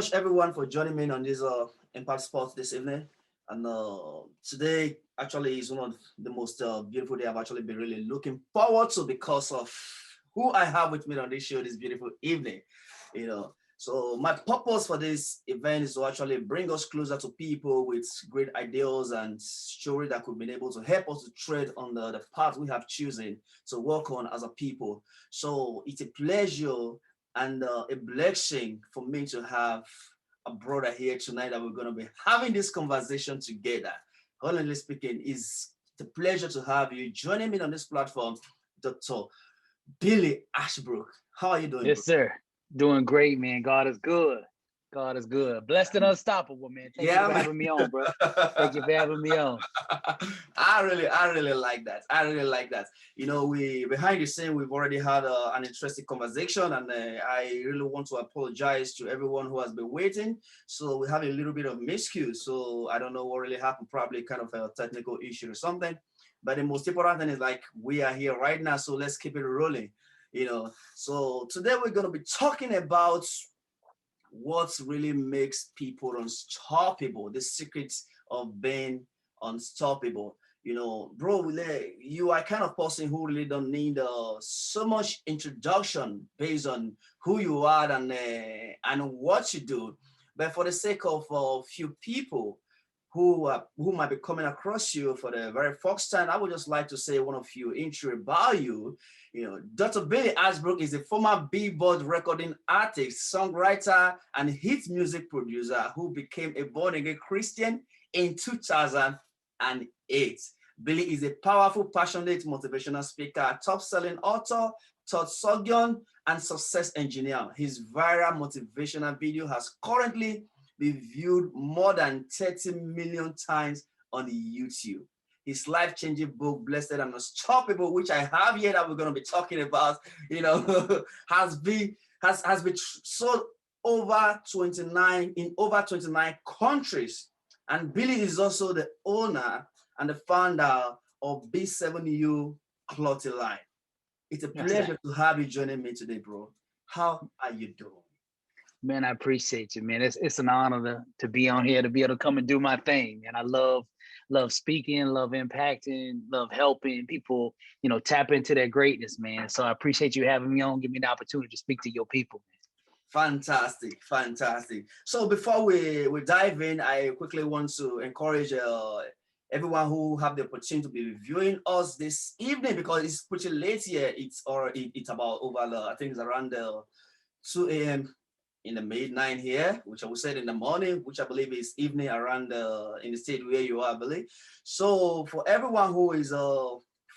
much, everyone, for joining me on this Impact Sports this evening. And today actually is one of the most beautiful day I've actually been really looking forward to because of who I have with me on this show this beautiful evening. So my purpose for this event is to actually bring us closer to people with great ideals and stories that could be able to help us to tread on the path we have chosen to work on as a people. So it's a pleasure and a blessing for me to have a brother here tonight that we're going to be having this conversation together. Honestly speaking, it's a pleasure to have you joining me on this platform, Dr. Billy Ashbrook. How are you doing, bro? Yes, sir. Doing great, man. God is good. God is good. Blessed and unstoppable, man. Thank you Yeah, for man. having me on, bro. Thank you for having me on. I really like that. I really like that. We behind the scene, we've already had an interesting conversation, and I really want to apologize to everyone who has been waiting. So we have a little bit of miscue. So I don't know what really happened. Probably kind of a technical issue or something. But the most important thing is like we are here right now. So let's keep it rolling. So today we're gonna be talking about what really makes people unstoppable, the secrets of being unstoppable. Bro, you are kind of person who really don't need so much introduction based on who you are and what you do. But for the sake of a few people who might be coming across you for the very first time, I would just like to say one of few intro about you. Dr. Billy Alsbrook is a former Billboard recording artist, songwriter, and hit music producer who became a born-again Christian in 2008. Billy is a powerful, passionate, motivational speaker, top-selling author, thought surgeon, and success engineer. His viral motivational video has currently been viewed more than 30 million times on YouTube. His life-changing book, Blessed and Unstoppable, which I have here that we're going to be talking about, has been sold over 29 countries. And Billy is also the owner and the founder of B7U Clothing Line. It's a Yes, sir. pleasure to have you joining me today, bro. How are you doing? Man, I appreciate you, man. It's an honor to be on here, to be able to come and do my thing. And I love speaking, love impacting, love helping people, tap into their greatness, man. So I appreciate you having me on, give me the opportunity to speak to your people. Fantastic, fantastic. So before we dive in, I quickly want to encourage everyone who have the opportunity to be viewing us this evening because it's pretty late here. It's about over I think it's around 2 a.m. in the midnight here, which I would say in the morning, which I believe is evening around in the state where you are, I believe. So for everyone who is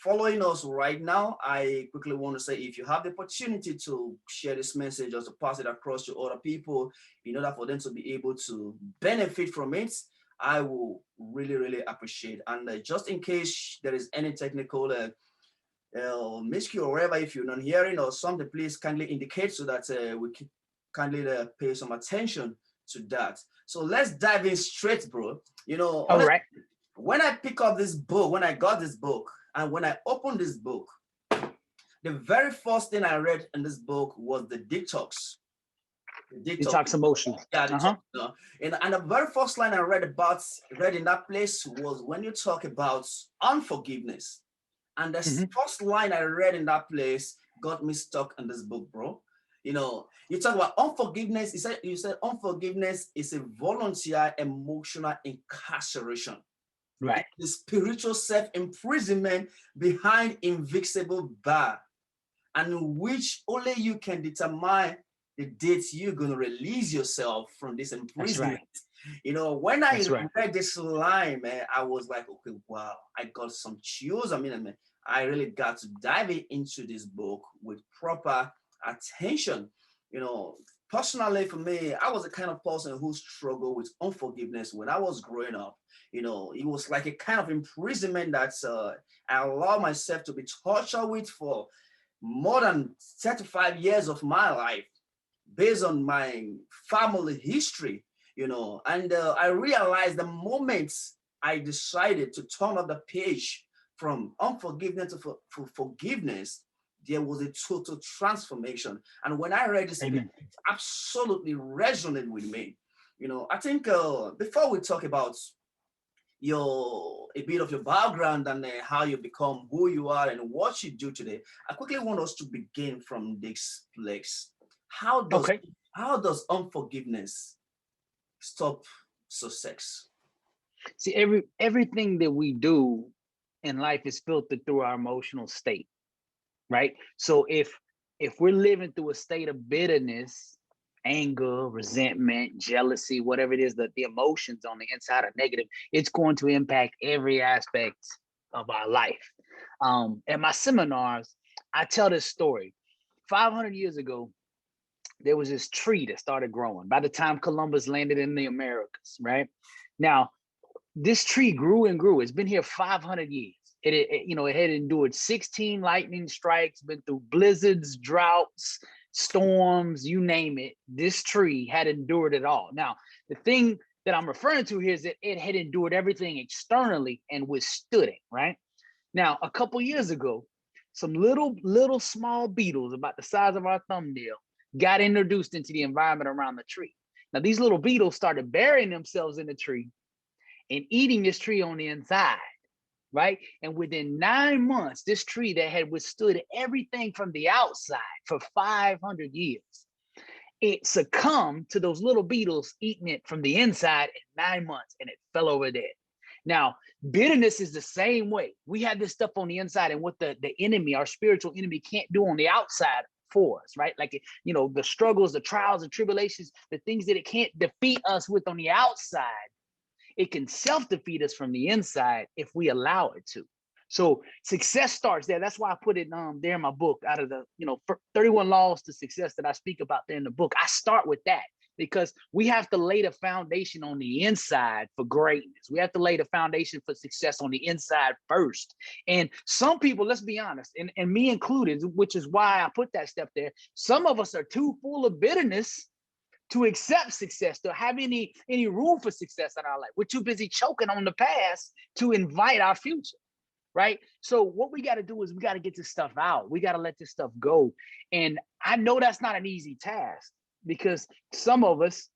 following us right now, I quickly want to say if you have the opportunity to share this message or to pass it across to other people in order for them to be able to benefit from it, I will really, really appreciate. And just in case there is any technical miscue or whatever, if you're not hearing or something, please kindly indicate so that we can kindly pay some attention to that. So let's dive in straight, bro. All right. When I pick up this book, when I got this book, and when I opened this book, the very first thing I read in this book was the detox. The detox. Detox emotions. Yeah, Uh-huh. detox. And the very first line I read in that place was when you talk about unforgiveness. And the first line I read in that place got me stuck in this book, bro. You talk about unforgiveness. You said unforgiveness is a volunteer emotional incarceration. Right. It's the spiritual self-imprisonment behind invisible bar, and which only you can determine the date you're going to release yourself from this That's imprisonment. right. When I That's right. read this line, man, I was like, okay, wow, I got some chills. I really got to dive into this book with proper attention. You know, Personally for me, I was the kind of person who struggled with unforgiveness when I was growing up. It was like a kind of imprisonment that I allowed myself to be tortured with for more than 35 years of my life based on my family history, and I realized the moment I decided to turn up the page from unforgiveness to forgiveness, there was a total transformation. And when I read this, it Amen. absolutely resonated with me. I think before we talk about a bit of your background and how you become who you are and what you do today, I quickly want us to begin from this place. How does Okay. how does unforgiveness stop success? See, everything that we do in life is filtered through our emotional state, right? So if we're living through a state of bitterness, anger, resentment, jealousy, whatever it is, that the emotions on the inside are negative, it's going to impact every aspect of our life. At my seminars, I tell this story. 500 years ago, there was this tree that started growing by the time Columbus landed in the Americas, right? Now, this tree grew and grew. It's been here 500 years. It had endured 16 lightning strikes, been through blizzards, droughts, storms, you name it. This tree had endured it all. Now, the thing that I'm referring to here is that it had endured everything externally and withstood it, right? Now, a couple years ago, some little small beetles about the size of our thumbnail got introduced into the environment around the tree. Now, these little beetles started burying themselves in the tree and eating this tree on the inside, right? And within 9 months, this tree that had withstood everything from the outside for 500 years, it succumbed to those little beetles eating it from the inside in 9 months, and it fell over dead. Now, bitterness is the same way. We have this stuff on the inside, and what the enemy, our spiritual enemy, can't do on the outside for us, right? Like, the struggles, the trials, and tribulations, the things that it can't defeat us with on the outside, it can self-defeat us from the inside if we allow it to. So success starts there. That's why I put it there in my book. Out of the 31 laws to success that I speak about there in the book, I start with that, because we have to lay the foundation on the inside for greatness. We have to lay the foundation for success on the inside first. And some people, let's be honest, and me included, which is why I put that step there, some of us are too full of bitterness to accept success, to have any room for success in our life. We're too busy choking on the past to invite our future, right? So what we got to do is we got to get this stuff out. We got to let this stuff go. And I know that's not an easy task, because some of us,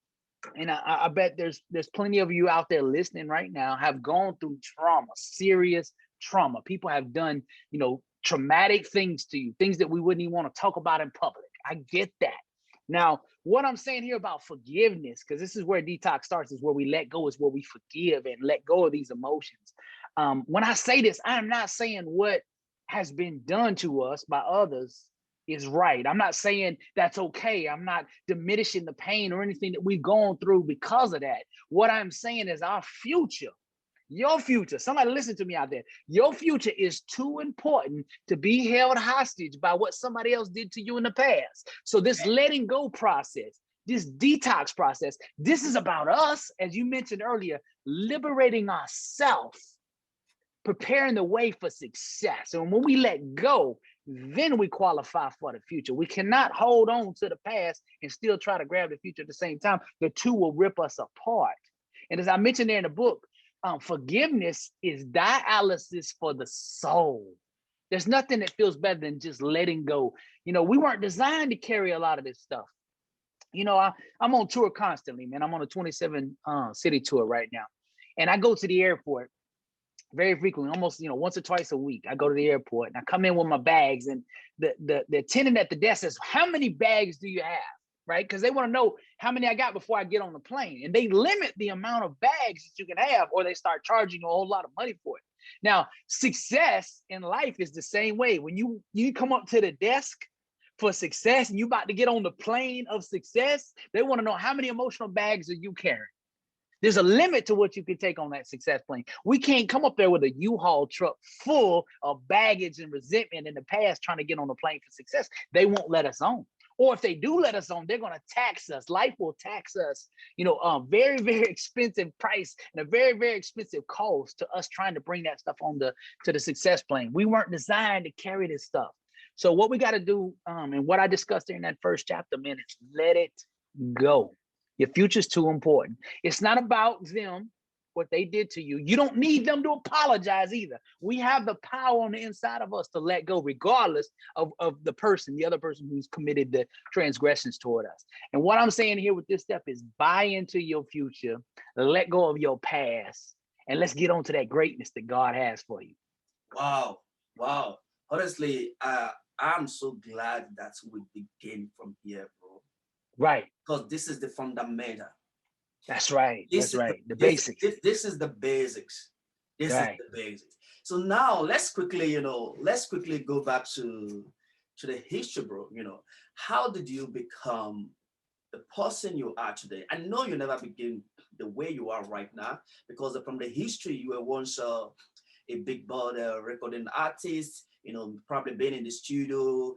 and I bet there's plenty of you out there listening right now, have gone through trauma, serious trauma. People have done, traumatic things to you, things that we wouldn't even want to talk about in public. I get that. Now, what I'm saying here about forgiveness, because this is where detox starts, is where we let go, is where we forgive and let go of these emotions. When I say this, I'm not saying what has been done to us by others is right. I'm not saying that's okay. I'm not diminishing the pain or anything that we've gone through because of that. What I'm saying is our future. Your future, somebody listen to me out there. Your future is too important to be held hostage by what somebody else did to you in the past. So this letting go process, this detox process, this is about us, as you mentioned earlier, liberating ourselves, preparing the way for success. And when we let go, then we qualify for the future. We cannot hold on to the past and still try to grab the future at the same time. The two will rip us apart. And as I mentioned there in the book, forgiveness is dialysis for the soul. There's nothing that feels better than just letting go. We weren't designed to carry a lot of this stuff. I'm on tour constantly, man. I'm on a 27 city tour right now. And I go to the airport very frequently, almost, once or twice a week. I go to the airport and I come in with my bags, and the attendant at the desk says, "How many bags do you have?" Right? Because they want to know how many I got before I get on the plane. And they limit the amount of bags that you can have, or they start charging you a whole lot of money for it. Now, success in life is the same way. When you come up to the desk for success and you about to get on the plane of success, they want to know, how many emotional bags are you carrying? There's a limit to what you can take on that success plane. We can't come up there with a U-Haul truck full of baggage and resentment in the past trying to get on the plane for success. They won't let us on. Or if they do let us on, they're going to tax us. Life will tax us, very, very expensive price and a very, very expensive cost to us trying to bring that stuff on to the success plane. We weren't designed to carry this stuff. So what we got to do, and what I discussed in that first chapter, man, is let it go. Your future's too important. It's not about them. what they did to you. You don't need them to apologize either. We have the power on the inside of us to let go, regardless of the other person who's committed the transgressions toward us. And what I'm saying here with this step is buy into your future, let go of your past, and let's get on to that greatness that God has for you. Wow. Wow. Honestly, I'm so glad that we begin from here, bro. Right. Because this is the fundamental. That's right. This That's is right. The this, basics. this is the basics. This Right. is the basics. So now let's quickly go back to the history, bro. How did you become the person you are today? I know you never begin the way you are right now, because from the history you were once a big band recording artist, probably been in the studio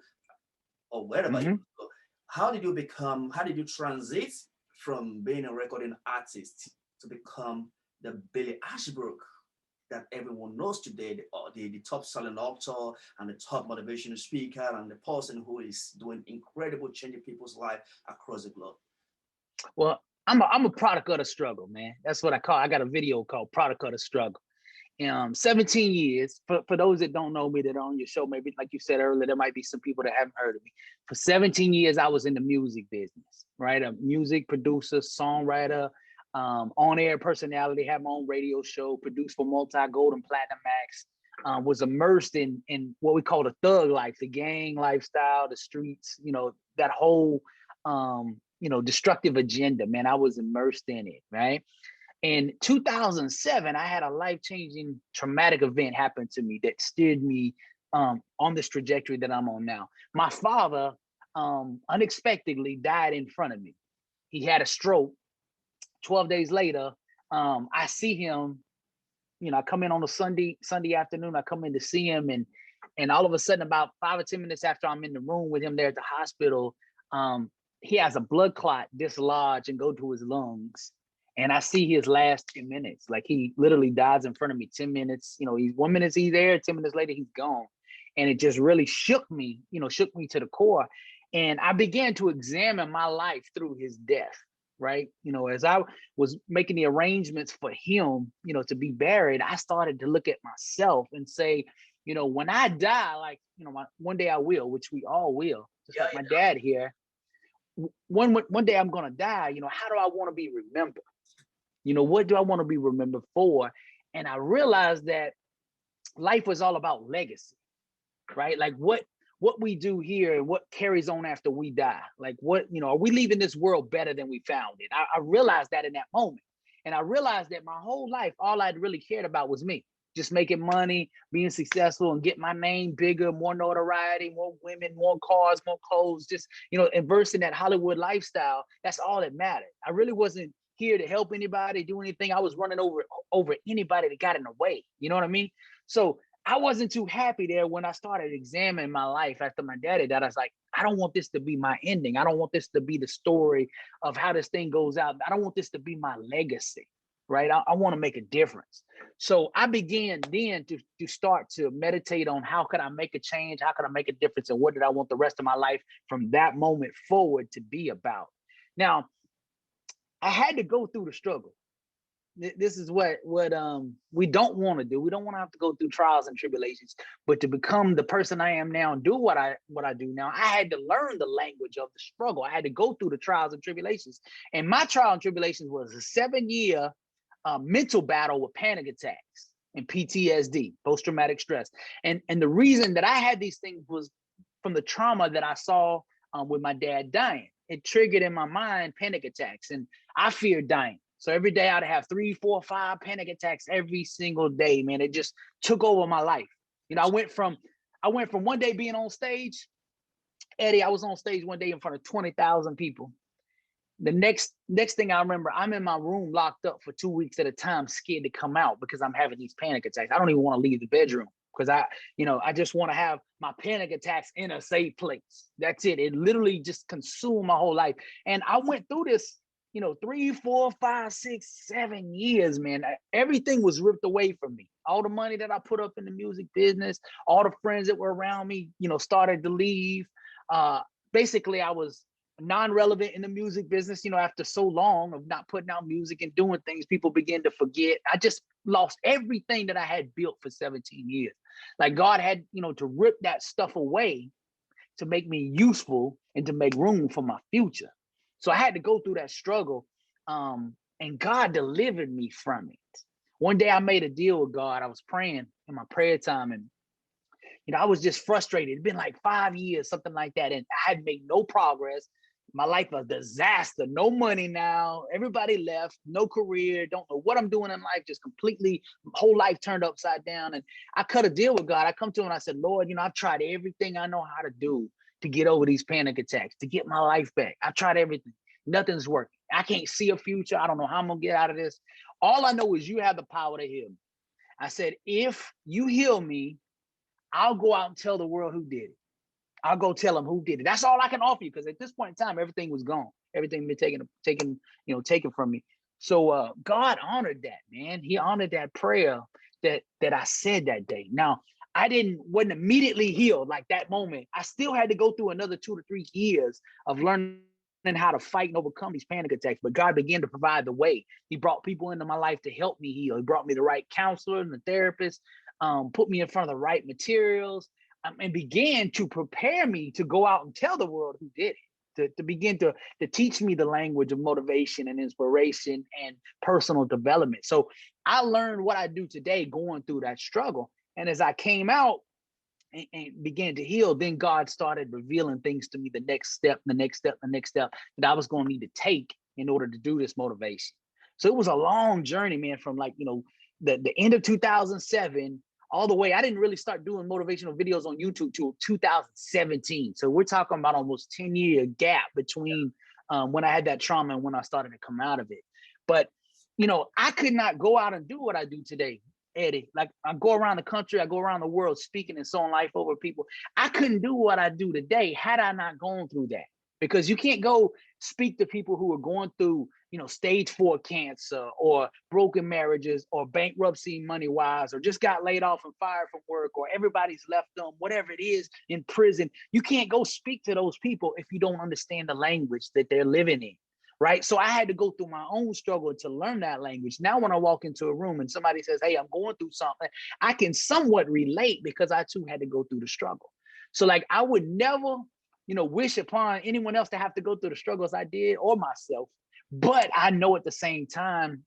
or wherever you go. How did you transit from being a recording artist to become the Billy Ashbrook that everyone knows today, the top selling author and the top motivational speaker and the person who is doing incredible changing people's life across the globe? Well, I'm a product of the struggle, man. That's what I got a video called Product of the Struggle. 17 years, for those that don't know me, that are on your show, maybe like you said earlier, there might be some people that haven't heard of me. For 17 years, I was in the music business, right? A music producer, songwriter, on-air personality, had my own radio show, produced for multi-gold and platinum acts, was immersed in what we call the thug life, the gang lifestyle, the streets, that whole, destructive agenda, man. I was immersed in it, right? In 2007, I had a life-changing traumatic event happen to me that steered me on this trajectory that I'm on now. My father unexpectedly died in front of me. He had a stroke. 12 days later, I see him, I come in on a Sunday afternoon, I come in to see him, and all of a sudden, about 5 or 10 minutes after I'm in the room with him there at the hospital, he has a blood clot dislodge and go to his lungs. And I see his last 10 minutes. Like, he literally dies in front of me. 10 minutes, he's 1 minute he's there, 10 minutes later he's gone. And it just really shook me to the core. And I began to examine my life through his death, right? As I was making the arrangements for him, to be buried, I started to look at myself and say, when I die, like, one day I will, which we all will, just like my dad here. One day I'm gonna die. How do I want to be remembered? What do I want to be remembered for? And I realized that life was all about legacy, right? Like what we do here and what carries on after we die. Like are we leaving this world better than we found it? I realized that in that moment. And I realized that my whole life, all I'd really cared about was me. Just making money, being successful, and get my name bigger, more notoriety, more women, more cars, more clothes, just, immersed in that Hollywood lifestyle. That's all that mattered. I really wasn't here to help anybody, do anything. I was running over anybody that got in the way. You know what I mean? So I wasn't too happy there when I started examining my life after my daddy died. I was like, I don't want this to be my ending. I don't want this to be the story of how this thing goes out. I don't want this to be my legacy, right? I want to make a difference. So I began then to start to meditate on how could I make a change? How could I make a difference? And what did I want the rest of my life from that moment forward to be about? Now, I had to go through the struggle. This is what we don't want to do. We don't want to have to go through trials and tribulations, but to become the person I am now and do what I do now, I had to learn the language of the struggle. I had to go through the trials and tribulations. And my trial and tribulations was a 7-year mental battle with panic attacks and PTSD, post-traumatic stress. And the reason that I had these things was from the trauma that I saw with my dad dying. It triggered in my mind panic attacks, and I feared dying. So every day I'd have 3, 4, 5 panic attacks every single day, man. It just took over my life. I went from one day being on stage, Eddy, I was on stage one day in front of 20,000 people. The next thing I remember, I'm in my room locked up for 2 weeks at a time, scared to come out because I'm having these panic attacks. I don't even want to leave the bedroom because I just want to have my panic attacks in a safe place. That's it. It literally just consumed my whole life. And I went through this, 3, 4, 5, 6, 7 years, man. Everything was ripped away from me. All the money that I put up in the music business, all the friends that were around me, started to leave. Basically, I was non-relevant in the music business. After so long of not putting out music and doing things, people begin to forget. I just lost everything that I had built for 17 years. Like God had, to rip that stuff away to make me useful and to make room for my future. So I had to go through that struggle. And God delivered me from it. One day I made a deal with God. I was praying in my prayer time, and I was just frustrated. It'd been like 5 years, something like that, and I had made no progress. My life a disaster. No money now. Everybody left. No career. Don't know what I'm doing in life. Just completely, whole life turned upside down. And I cut a deal with God. I come to him and I said, Lord, I've tried everything I know how to do to get over these panic attacks, to get my life back. I've tried everything. Nothing's working. I can't see a future. I don't know how I'm gonna get out of this. All I know is you have the power to heal me. I said, if you heal me, I'll go out and tell the world who did it. I'll go tell them who did it. That's all I can offer you, because at this point in time, everything was gone. Everything been taken from me. So God honored that, man. He honored that prayer that I said that day. Now, wasn't immediately healed like that moment. I still had to go through another 2 to 3 years of learning how to fight and overcome these panic attacks. But God began to provide the way. He brought people into my life to help me heal. He brought me the right counselor and the therapist, put me in front of the right materials, and began to prepare me to go out and tell the world who did it, to begin to teach me the language of motivation and inspiration and personal development. So I learned what I do today going through that struggle. And as I came out and began to heal, then God started revealing things to me, the next step that I was going to need to take in order to do this motivation. So it was a long journey, man, from the end of 2007 all the way. I didn't really start doing motivational videos on YouTube till 2017. So we're talking about almost 10-year gap between when I had that trauma and when I started to come out of it. But, I could not go out and do what I do today, Eddie. Like, I go around the country, I go around the world speaking and sowing life over people. I couldn't do what I do today had I not gone through that. Because you can't go speak to people who are going through, stage 4 cancer or broken marriages or bankruptcy money-wise, or just got laid off and fired from work, or everybody's left them, whatever it is, in prison. You can't go speak to those people if you don't understand the language that they're living in, right? So I had to go through my own struggle to learn that language. Now, when I walk into a room and somebody says, hey, I'm going through something, I can somewhat relate because I too had to go through the struggle. So like, I would never wish upon anyone else to have to go through the struggles I did, or myself. But I know at the same time,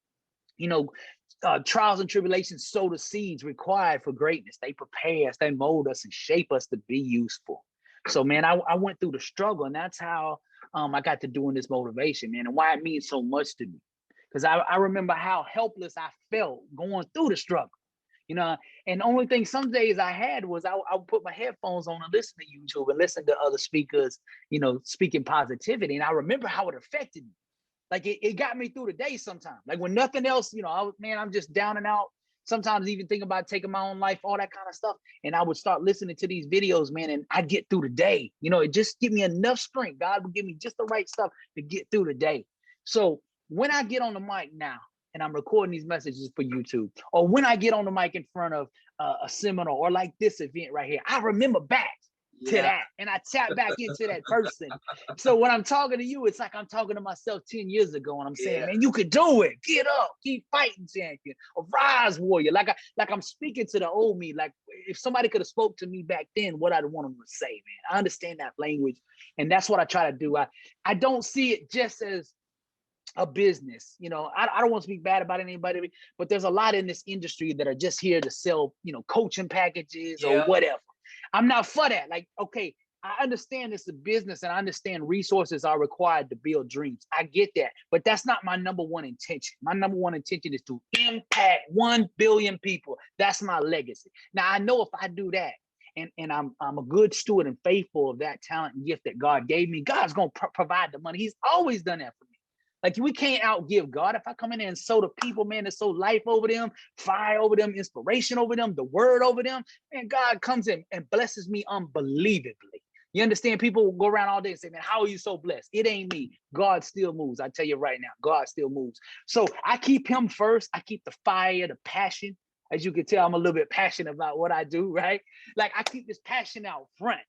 trials and tribulations sow the seeds required for greatness. They prepare us, they mold us and shape us to be useful. So, man, I went through the struggle, and that's how I got to doing this motivation, man, and why it means so much to me. Because I remember how helpless I felt going through the struggle. And the only thing some days I had was I would put my headphones on and listen to YouTube and listen to other speakers, speaking positivity. And I remember how it affected me. Like, it got me through the day sometimes. Like, when nothing else, I'm just down and out. Sometimes even thinking about taking my own life, all that kind of stuff. And I would start listening to these videos, man, and I'd get through the day. It just give me enough strength. God would give me just the right stuff to get through the day. So when I get on the mic now, and I'm recording these messages for YouTube, or when I get on the mic in front of a seminar or like this event right here, I remember back to that, and I tap back into that person. So when I'm talking to you, it's like I'm talking to myself 10 years ago, and I'm saying, man, you could do it. Get up, keep fighting, champion, or rise, warrior. Like I'm speaking to the old me. Like, if somebody could have spoke to me back then, what I'd want them to say, man. I understand that language, and that's what I try to do. I don't see it just as a business. I don't want to speak bad about anybody, but there's a lot in this industry that are just here to sell, coaching packages or whatever. I'm not for that. Like, okay, I understand it's a business, and I understand resources are required to build dreams. I get that, but that's not my number one intention. My number one intention is to impact 1 billion people. That's my legacy. Now, I know if I do that, and I'm a good steward and faithful of that talent and gift that God gave me, God's going to provide the money. He's always done that for me. Like, we can't outgive God. If I come in there and sow the people, man, to sow life over them, fire over them, inspiration over them, the word over them, man, God comes in and blesses me unbelievably. You understand? People will go around all day and say, man, how are you so blessed? It ain't me. God still moves. I tell you right now, God still moves. So I keep him first. I keep the fire, the passion. As you can tell, I'm a little bit passionate about what I do, right? Like, I keep this passion out front.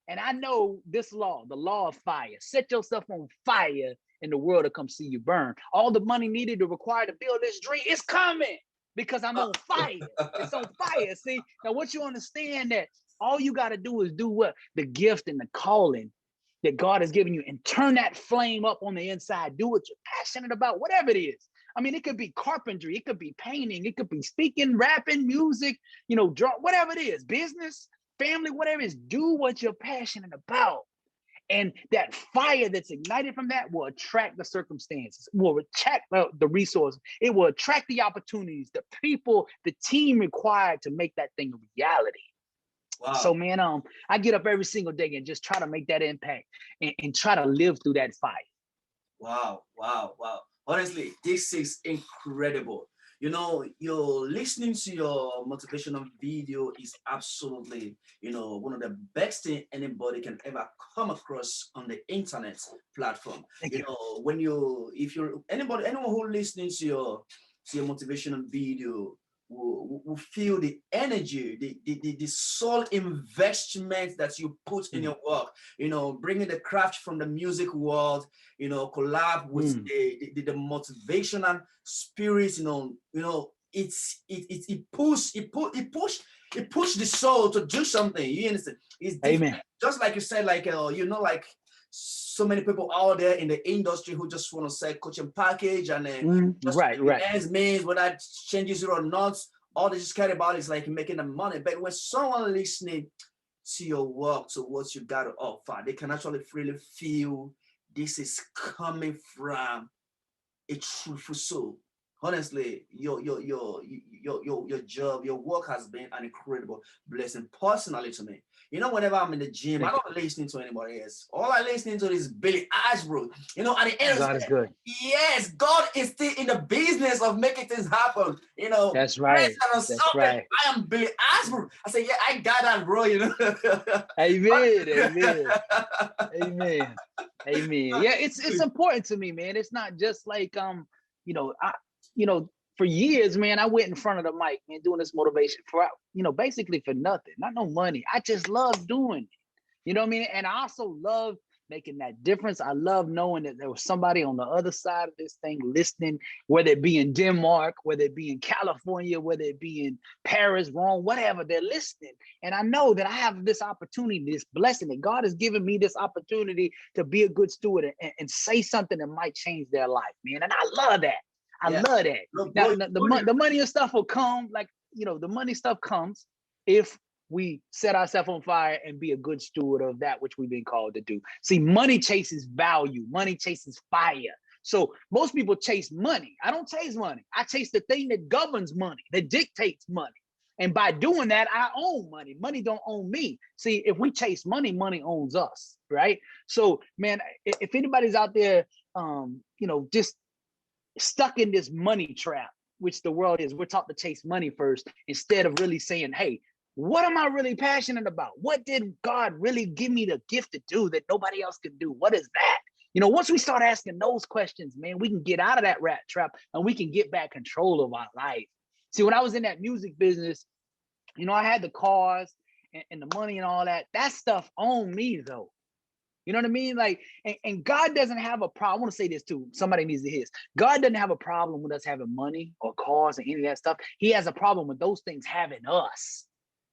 And I know this law, the law of fire. Set yourself on fire and the world will come see you burn. All the money needed to require to build this dream is coming because I'm on fire. It's on fire. See, now once you understand that, all you got to do is do what? The gift and the calling that God has given you and turn that flame up on the inside. Do what you're passionate about, whatever it is. I mean, it could be carpentry, it could be painting, it could be speaking, rapping, music, draw, whatever it is, business, family, whatever it is, do what you're passionate about. And that fire that's ignited from that will attract the circumstances, will attract the resources. It will attract the opportunities, the people, the team required to make that thing a reality. Wow. So, man, I get up every single day and just try to make that impact and try to live through that fire. Wow. Honestly, this is incredible. You're listening to your motivational video is absolutely, one of the best thing anybody can ever come across on the internet platform. Anyone who listening to your motivational video will feel the energy, the soul investment that you put in your work, bringing the craft from the music world, collab with the motivational spirit, it push the soul to do something. You understand? It's different. Amen. Just like you said, like like so many people out there in the industry who just want to sell coaching package and just ends means whether changes it or not. All they just care about is like making the money. But when someone listening to your work, to what you got to offer, they can actually really feel this is coming from a truthful soul. Honestly, your job, your work has been an incredible blessing personally to me. Whenever I'm in the gym, I don't listen to anybody else. All I listen to is Billy Alsbrook. At the end God is good. Yes, God is still in the business of making things happen. That's right. That's right. I am Billy Alsbrook. I say, yeah, I got that, bro. Amen. Yeah, it's important to me, man. It's not just like for years, man, I went in front of the mic, man, doing this motivation for, basically for nothing, not no money. I just love doing it. You know what I mean? And I also love making that difference. I love knowing that there was somebody on the other side of this thing listening, whether it be in Denmark, whether it be in California, whether it be in Paris, Rome, whatever, they're listening. And I know that I have this opportunity, this blessing, that God has given me this opportunity to be a good steward and say something that might change their life, man. And I love that. I love that. Now, the money and stuff will come, like, the money stuff comes if we set ourselves on fire and be a good steward of that which we've been called to do. See, money chases value. Money chases fire. So most people chase money. I don't chase money. I chase the thing that governs money, that dictates money. And by doing that, I own money. Money don't own me. See, if we chase money, money owns us, right? So, man, if anybody's out there, just stuck in this money trap, which the world is, we're taught to chase money first instead of really saying, hey, what am I really passionate about? What did God really give me the gift to do that nobody else can do? What is that? Once we start asking those questions, man, we can get out of that rat trap and we can get back control of our life. See, when I was in that music business, I had the cars and the money and all that. That stuff owned me, though. You know what I mean? Like, and God doesn't have a problem. I want to say this too. Somebody needs to hear this. God doesn't have a problem with us having money or cars and any of that stuff. He has a problem with those things having us,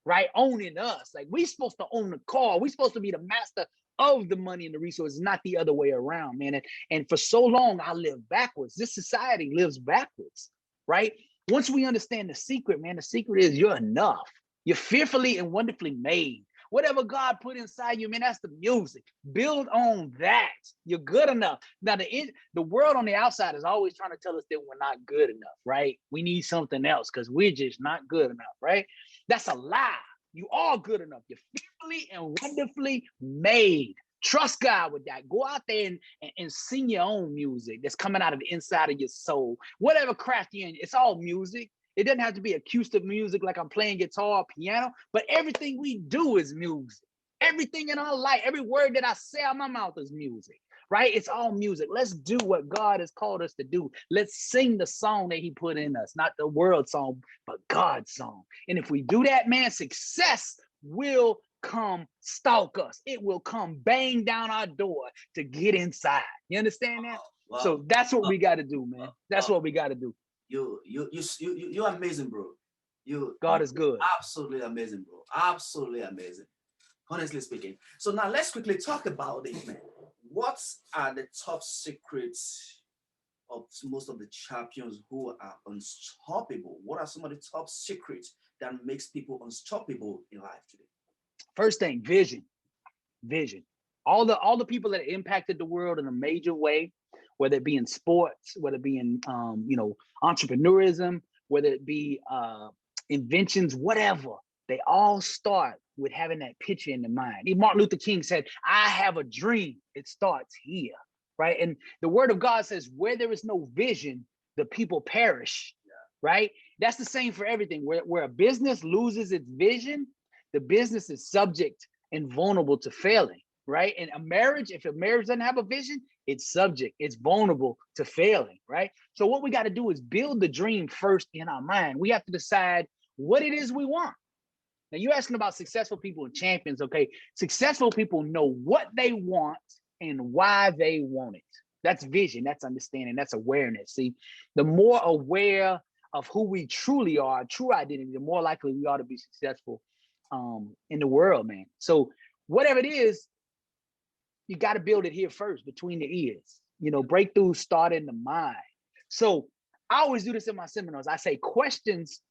right? Owning us. Like, we're supposed to own the car. We're supposed to be the master of the money and the resources, not the other way around, man. And for so long, I lived backwards. This society lives backwards, right? Once we understand the secret, man, the secret is you're enough. You're fearfully and wonderfully made. Whatever God put inside you, man, that's the music. Build on that. You're good enough. Now, the world on the outside is always trying to tell us that we're not good enough, right? We need something else because we're just not good enough, right? That's a lie. You are good enough. You're fearfully and wonderfully made. Trust God with that. Go out there and sing your own music that's coming out of the inside of your soul. Whatever craft you're in, it's all music. It doesn't have to be acoustic music like I'm playing guitar or piano, but everything we do is music. Everything in our life, every word that I say out my mouth is music, right? It's all music. Let's do what God has called us to do. Let's sing the song that he put in us, not the world song, but God's song. And if we do that, man, success will come stalk us. It will come bang down our door to get inside. You understand that? Wow. So that's what Wow. we got to do, man. That's Wow. what we got to do. You're amazing, bro. God is good. Absolutely amazing, bro. Absolutely amazing. Honestly speaking. So now let's quickly talk about it, man. What are the top secrets of most of the champions who are unstoppable? What are some of the top secrets that makes people unstoppable in life today? First thing, vision. Vision. All the people that impacted the world in a major way, whether it be in sports, whether it be in entrepreneurism, whether it be inventions, whatever, they all start with having that picture in the mind. Even Martin Luther King said, "I have a dream. It starts here." Right. And the word of God says, where there is no vision, the people perish. Yeah. Right. That's the same for everything. Where a business loses its vision, the business is subject and vulnerable to failing, right? And a marriage, if a marriage doesn't have a vision, it's subject, it's vulnerable to failing, right? So what we got to do is build the dream first in our mind. We have to decide what it is we want. Now you're asking about successful people and champions, okay? Successful people know what they want and why they want it. That's vision, that's understanding, that's awareness. See, the more aware of who we truly are, true identity, the more likely we are to be successful in the world, man. So whatever it is, you got to build it here first, between the ears. You know, breakthroughs start in the mind. So I always do this in my seminars. I say questions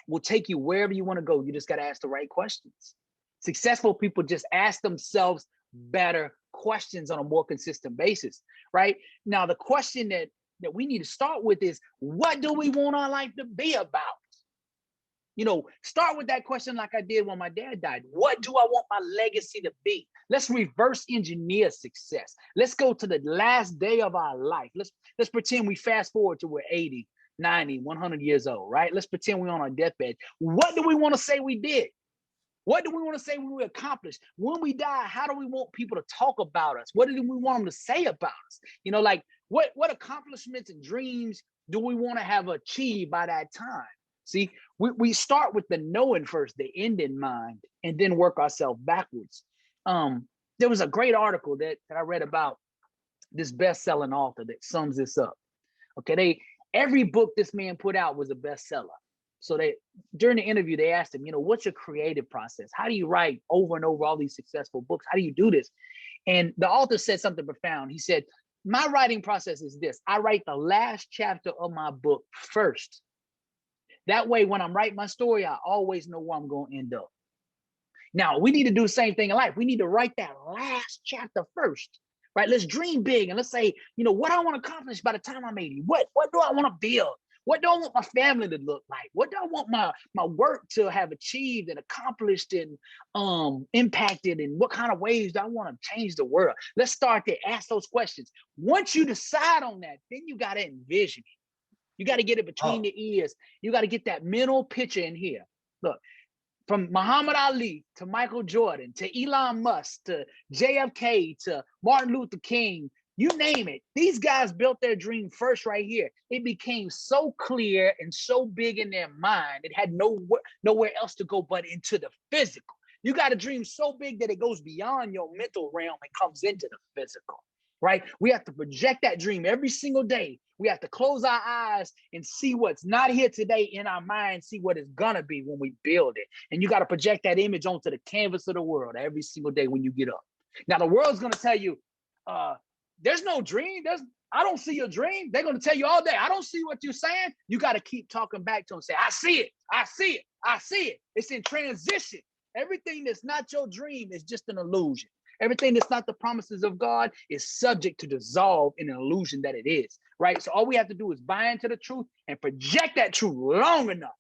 will take you wherever you want to go. You just got to ask the right questions. Successful people just ask themselves better questions on a more consistent basis, right? Now, the question that we need to start with is, what do we want our life to be about? You know, start with that question like I did when my dad died. What do I want my legacy to be? Let's reverse engineer success. Let's go to the last day of our life. Let's pretend we fast forward to we're 80, 90, 100 years old, right? Let's pretend we're on our deathbed. What do we want to say we did? What do we want to say we accomplished? When we die, how do we want people to talk about us? What do we want them to say about us? You know, like what accomplishments and dreams do we want to have achieved by that time? See, we start with the knowing first, the end in mind, and then work ourselves backwards. There was a great article that I read about this best-selling author that sums this up. Okay, every book this man put out was a bestseller. So during the interview, they asked him, you know, what's your creative process? How do you write over and over all these successful books? How do you do this? And the author said something profound. He said, my writing process is this. I write the last chapter of my book first. That way, when I'm writing my story, I always know where I'm going to end up. Now, we need to do the same thing in life. We need to write that last chapter first, right? Let's dream big and let's say, you know, what I want to accomplish by the time I'm 80. What do I want to build? What do I want my family to look like? What do I want my work to have achieved and accomplished and impacted? And what kind of ways do I want to change the world? Let's start to ask those questions. Once you decide on that, then you got to envision it. You got to get it between the ears. You got to get that mental picture in here. Look, from Muhammad Ali to Michael Jordan to Elon Musk to JFK to Martin Luther King, you name it. These guys built their dream first right here. It became so clear and so big in their mind, it had nowhere else to go but into the physical. You got a dream so big that it goes beyond your mental realm and comes into the physical, right? We have to project that dream every single day. We have to close our eyes and see what's not here today in our mind, see what it's gonna be when we build it. And you got to project that image onto the canvas of the world every single day when you get up. Now, the world's gonna tell you, there's no dream. I don't see your dream. They're going to tell you all day, I don't see what you're saying. You got to keep talking back to them. Say, I see it. I see it. I see it. It's in transition. Everything that's not your dream is just an illusion. Everything that's not the promises of God is subject to dissolve in an illusion that it is, right? So all we have to do is buy into the truth and project that truth long enough.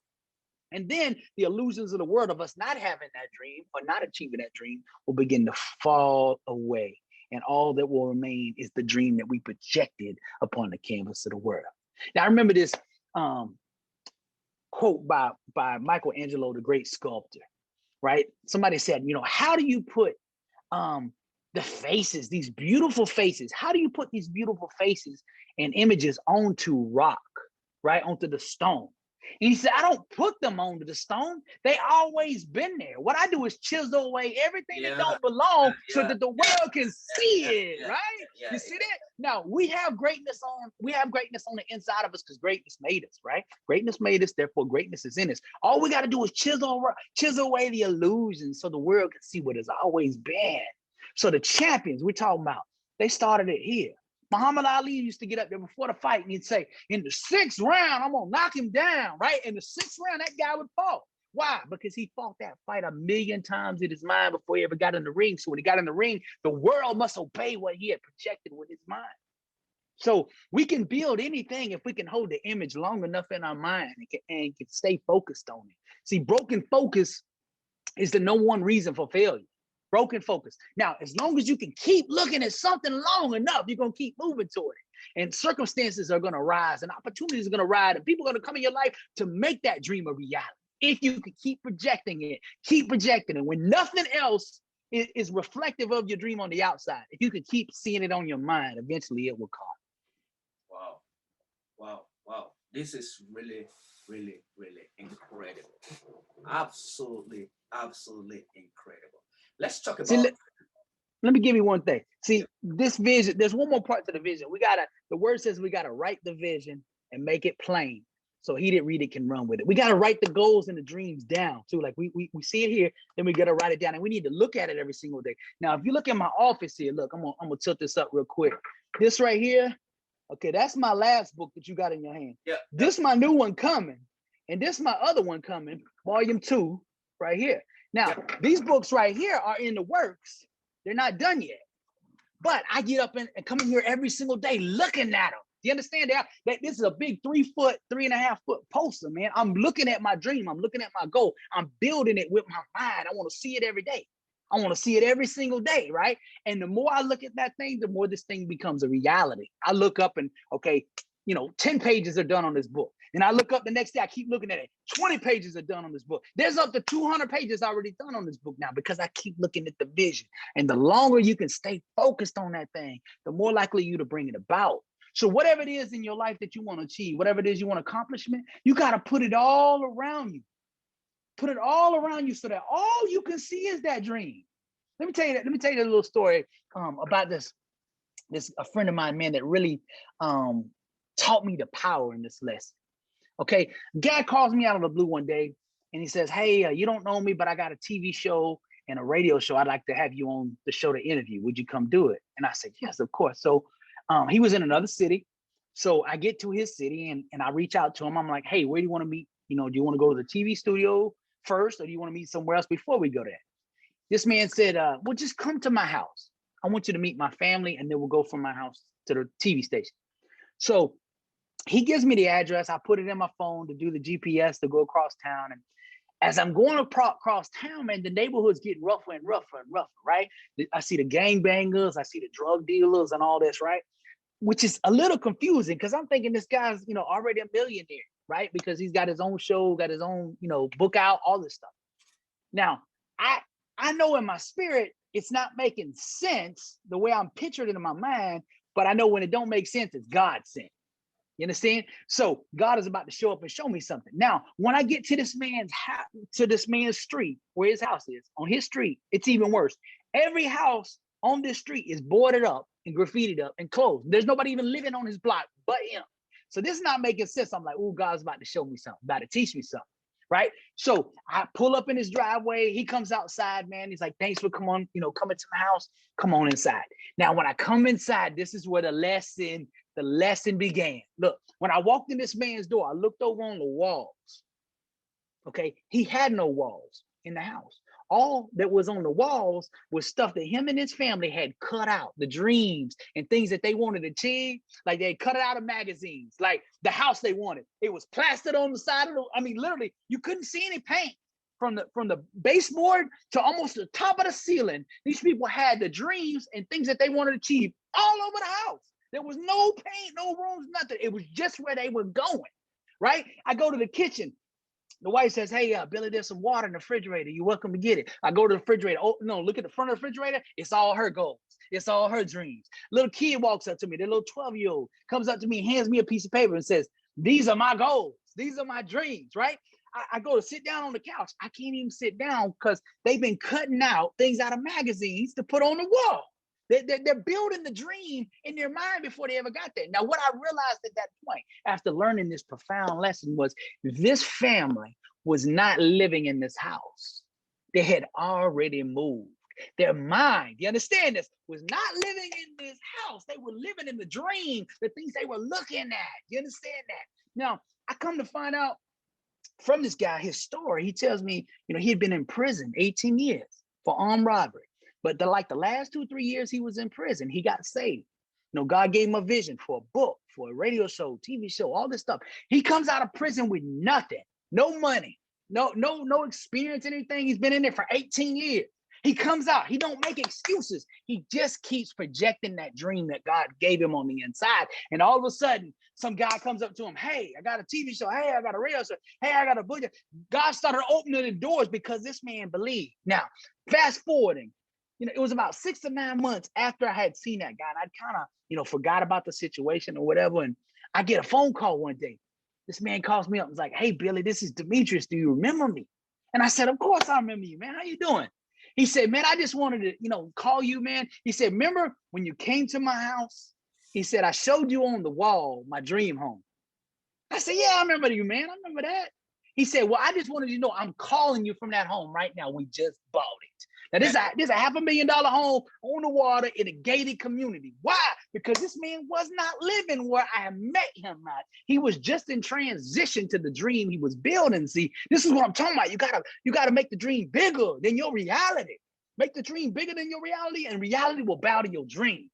And then the illusions of the world of us not having that dream or not achieving that dream will begin to fall away. And all that will remain is the dream that we projected upon the canvas of the world. Now, I remember this quote by Michelangelo, the great sculptor, right? Somebody said, you know, how do you put the faces, these beautiful faces, how do you put these beautiful faces and images onto rock, right? Onto the stone. And he said, I don't put them onto the stone. They always been there. What I do is chisel away everything that don't belong so that the world can see it, right? You see that? Now we have greatness on the inside of us because greatness made us, right? Greatness made us, therefore greatness is in us. All we got to do is chisel away the illusion so the world can see what it's always been. So the champions we're talking about, they started it here. Muhammad Ali used to get up there before the fight and he'd say, in the 6th round, I'm going to knock him down, right? In the 6th round, that guy would fall. Why? Because he fought that fight 1,000,000 times in his mind before he ever got in the ring. So when he got in the ring, the world must obey what he had projected with his mind. So we can build anything if we can hold the image long enough in our mind and can stay focused on it. See, broken focus is the #1 reason for failure. Broken focus. Now, as long as you can keep looking at something long enough, you're going to keep moving toward it. And circumstances are going to rise and opportunities are going to rise and people are going to come in your life to make that dream a reality. If you can keep projecting it, keep projecting it. When nothing else is reflective of your dream on the outside, if you can keep seeing it on your mind, eventually it will come. Wow. Wow. Wow. This is really, really, really incredible. Absolutely, absolutely incredible. Let's talk about. See, let me give you one thing. See, this vision, there's one more part to the vision. The word says we got to write the vision and make it plain. So he that read it can run with it. We got to write the goals and the dreams down too. Like we see it here, then we got to write it down and we need to look at it every single day. Now, if you look at my office here, look, I'm gonna tilt this up real quick. This right here, okay, that's my last book that you got in your hand. Yeah. This my new one coming. And this my other one coming, volume 2, right here. Now, these books right here are in the works. They're not done yet. But I get up and come in here every single day looking at them. Do you understand that this is a big 3.5 foot poster, man? I'm looking at my dream. I'm looking at my goal. I'm building it with my mind. I want to see it every day. I want to see it every single day, right? And the more I look at that thing, the more this thing becomes a reality. I look up and, okay, 10 pages are done on this book. And I look up the next day, I keep looking at it. 20 pages are done on this book. There's up to 200 pages already done on this book now because I keep looking at the vision. And the longer you can stay focused on that thing, the more likely you to bring it about. So whatever it is in your life that you want to achieve, whatever it is you want accomplishment, you got to put it all around you. Put it all around you so that all you can see is that dream. Let me tell you a little story about this a friend of mine, man, that really taught me the power in this lesson. Okay, guy calls me out of the blue one day and he says, hey, you don't know me, but I got a TV show and a radio show. I'd like to have you on the show to interview. Would you come do it? And I said, yes, of course. So he was in another city. So I get to his city and I reach out to him. I'm like, hey, where do you want to meet? Do you want to go to the TV studio first or do you want to meet somewhere else before we go there? This man said, well, just come to my house. I want you to meet my family and then we'll go from my house to the TV station. So he gives me the address. I put it in my phone to do the GPS to go across town. And as I'm going across town, man, the neighborhood's getting rougher and rougher and rougher, right? I see the gangbangers, I see the drug dealers and all this, right? Which is a little confusing because I'm thinking this guy's, already a millionaire, right? Because he's got his own show, got his own, book out, all this stuff. Now, I know in my spirit, it's not making sense the way I'm pictured it in my mind, but I know when it don't make sense, it's God sent. You understand? So God is about to show up and show me something. Now, when I get to this man's house, to this man's street, where his house is, on his street, it's even worse. Every house on this street is boarded up and graffitied up and closed. There's nobody even living on his block but him. So this is not making sense. I'm like, oh, God's about to show me something, about to teach me something, right? So I pull up in his driveway. He comes outside, man. He's like, thanks for coming to my house. Come on inside. Now, when I come inside, this is where the lesson began. Look, when I walked in this man's door, I looked over on the walls. Okay, he had no walls in the house. All that was on the walls was stuff that him and his family had cut out, the dreams and things that they wanted to achieve. Like they cut it out of magazines, like the house they wanted. It was plastered on the side of literally, you couldn't see any paint from the baseboard to almost the top of the ceiling. These people had the dreams and things that they wanted to achieve all over the house. There was no paint, no rooms, nothing. It was just where they were going, right? I go to the kitchen. The wife says, hey, Billy, there's some water in the refrigerator. You're welcome to get it. I go to the refrigerator. Oh, no, look at the front of the refrigerator. It's all her goals. It's all her dreams. Little kid walks up to me. The little 12-year-old comes up to me, hands me a piece of paper and says, these are my goals. These are my dreams, right? I go to sit down on the couch. I can't even sit down because they've been cutting out things out of magazines to put on the wall. They're building the dream in their mind before they ever got there. Now, what I realized at that point, after learning this profound lesson, was this family was not living in this house. They had already moved. Their mind, you understand this, was not living in this house. They were living in the dream, the things they were looking at. You understand that? Now, I come to find out from this guy, his story, he tells me, he had been in prison 18 years for armed robbery. But the last 2-3 years he was in prison, he got saved. God gave him a vision for a book, for a radio show, TV show, all this stuff. He comes out of prison with nothing, no money, no experience, anything. He's been in there for 18 years. He comes out, he don't make excuses. He just keeps projecting that dream that God gave him on the inside. And all of a sudden, some guy comes up to him, hey, I got a TV show. Hey, I got a radio show. Hey, I got a book. God started opening the doors because this man believed. Now, fast forwarding, it was about 6 to 9 months after I had seen that guy. And I kind of, forgot about the situation or whatever. And I get a phone call one day. This man calls me up and is like, hey, Billy, this is Demetrius. Do you remember me? And I said, of course I remember you, man. How you doing? He said, man, I just wanted to, call you, man. He said, remember when you came to my house? He said, I showed you on the wall my dream home. I said, yeah, I remember you, man. I remember that. He said, well, I just wanted you to know I'm calling you from that home right now. We just bought it. Now, this is a $500,000 home on the water in a gated community. Why? Because this man was not living where I met him at. He was just in transition to the dream he was building. See, this is what I'm talking about. You gotta make the dream bigger than your reality. Make the dream bigger than your reality, and reality will bow to your dream.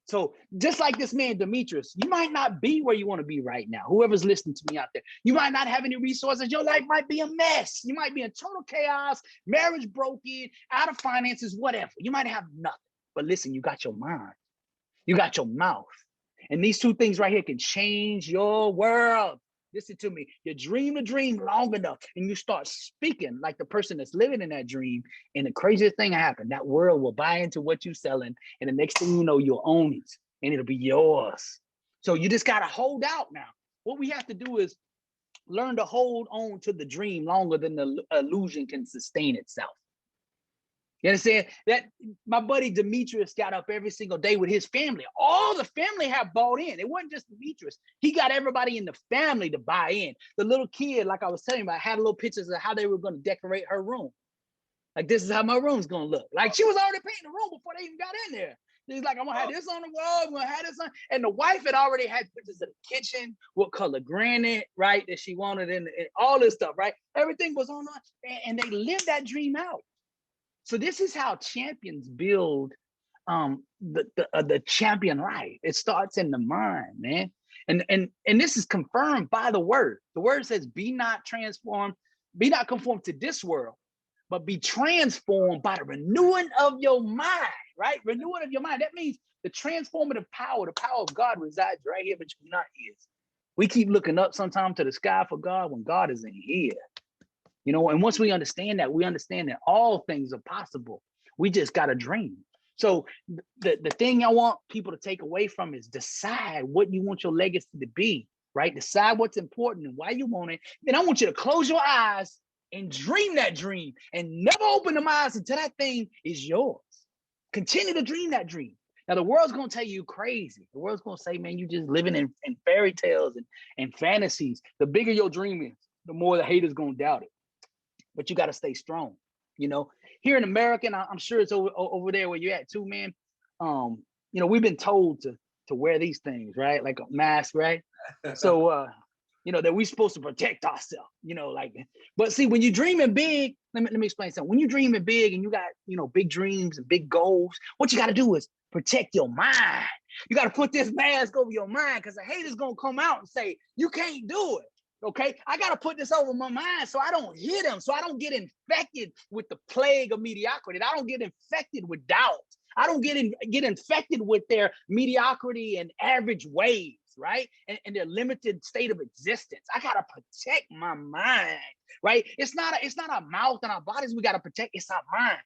So just like this man, Demetrius, you might not be where you want to be right now. Whoever's listening to me out there, you might not have any resources. Your life might be a mess. You might be in total chaos, marriage broken, out of finances, whatever. You might have nothing. But listen, you got your mind. You got your mouth. And these two things right here can change your world. Listen to me. You dream the dream long enough and you start speaking like the person that's living in that dream. And the craziest thing happened, that world will buy into what you're selling. And the next thing you know, you'll own it and it'll be yours. So you just got to hold out now. What we have to do is learn to hold on to the dream longer than the illusion can sustain itself. You understand? That my buddy Demetrius got up every single day with his family. All the family have bought in. It wasn't just Demetrius. He got everybody in the family to buy in. The little kid, like I was telling you about, had little pictures of how they were going to decorate her room. Like, this is how my room's going to look. Like, she was already painting the room before they even got in there. He's like, I'm going to have this on the wall. I'm going to have this on. And the wife had already had pictures of the kitchen, what color granite, right, that she wanted, and all this stuff, right? Everything was on. And they lived that dream out. So this is how champions build the champion life. It starts in the mind, man. And this is confirmed by the word. The word says, be not conformed to this world, but be transformed by the renewing of your mind, right? Renewing of your mind. That means the transformative power, the power of God resides right here between our ears. We keep looking up sometimes to the sky for God when God is in here. And once we understand that all things are possible. We just got to dream. So the thing I want people to take away from is decide what you want your legacy to be, right? Decide what's important and why you want it. Then I want you to close your eyes and dream that dream and never open them eyes until that thing is yours. Continue to dream that dream. Now, the world's going to tell you crazy. The world's going to say, man, you just living in fairy tales and fantasies. The bigger your dream is, the more the haters going to doubt it. But you got to stay strong. Here in America, and I'm sure it's over there where you're at too, man. We've been told to wear these things, right? Like a mask, right? So, that we're supposed to protect ourselves, but see, when you're dreaming big, let me explain something. When you're dreaming big and you got, big dreams and big goals, what you got to do is protect your mind. You got to put this mask over your mind because the haters going to come out and say, you can't do it. Okay, I got to put this over my mind so I don't hit them, so I don't get infected with the plague of mediocrity. I don't get infected with doubt. I don't get infected with their mediocrity and average ways, right? And their limited state of existence. I got to protect my mind, right? It's not our mouth and our bodies we got to protect. It's our mind.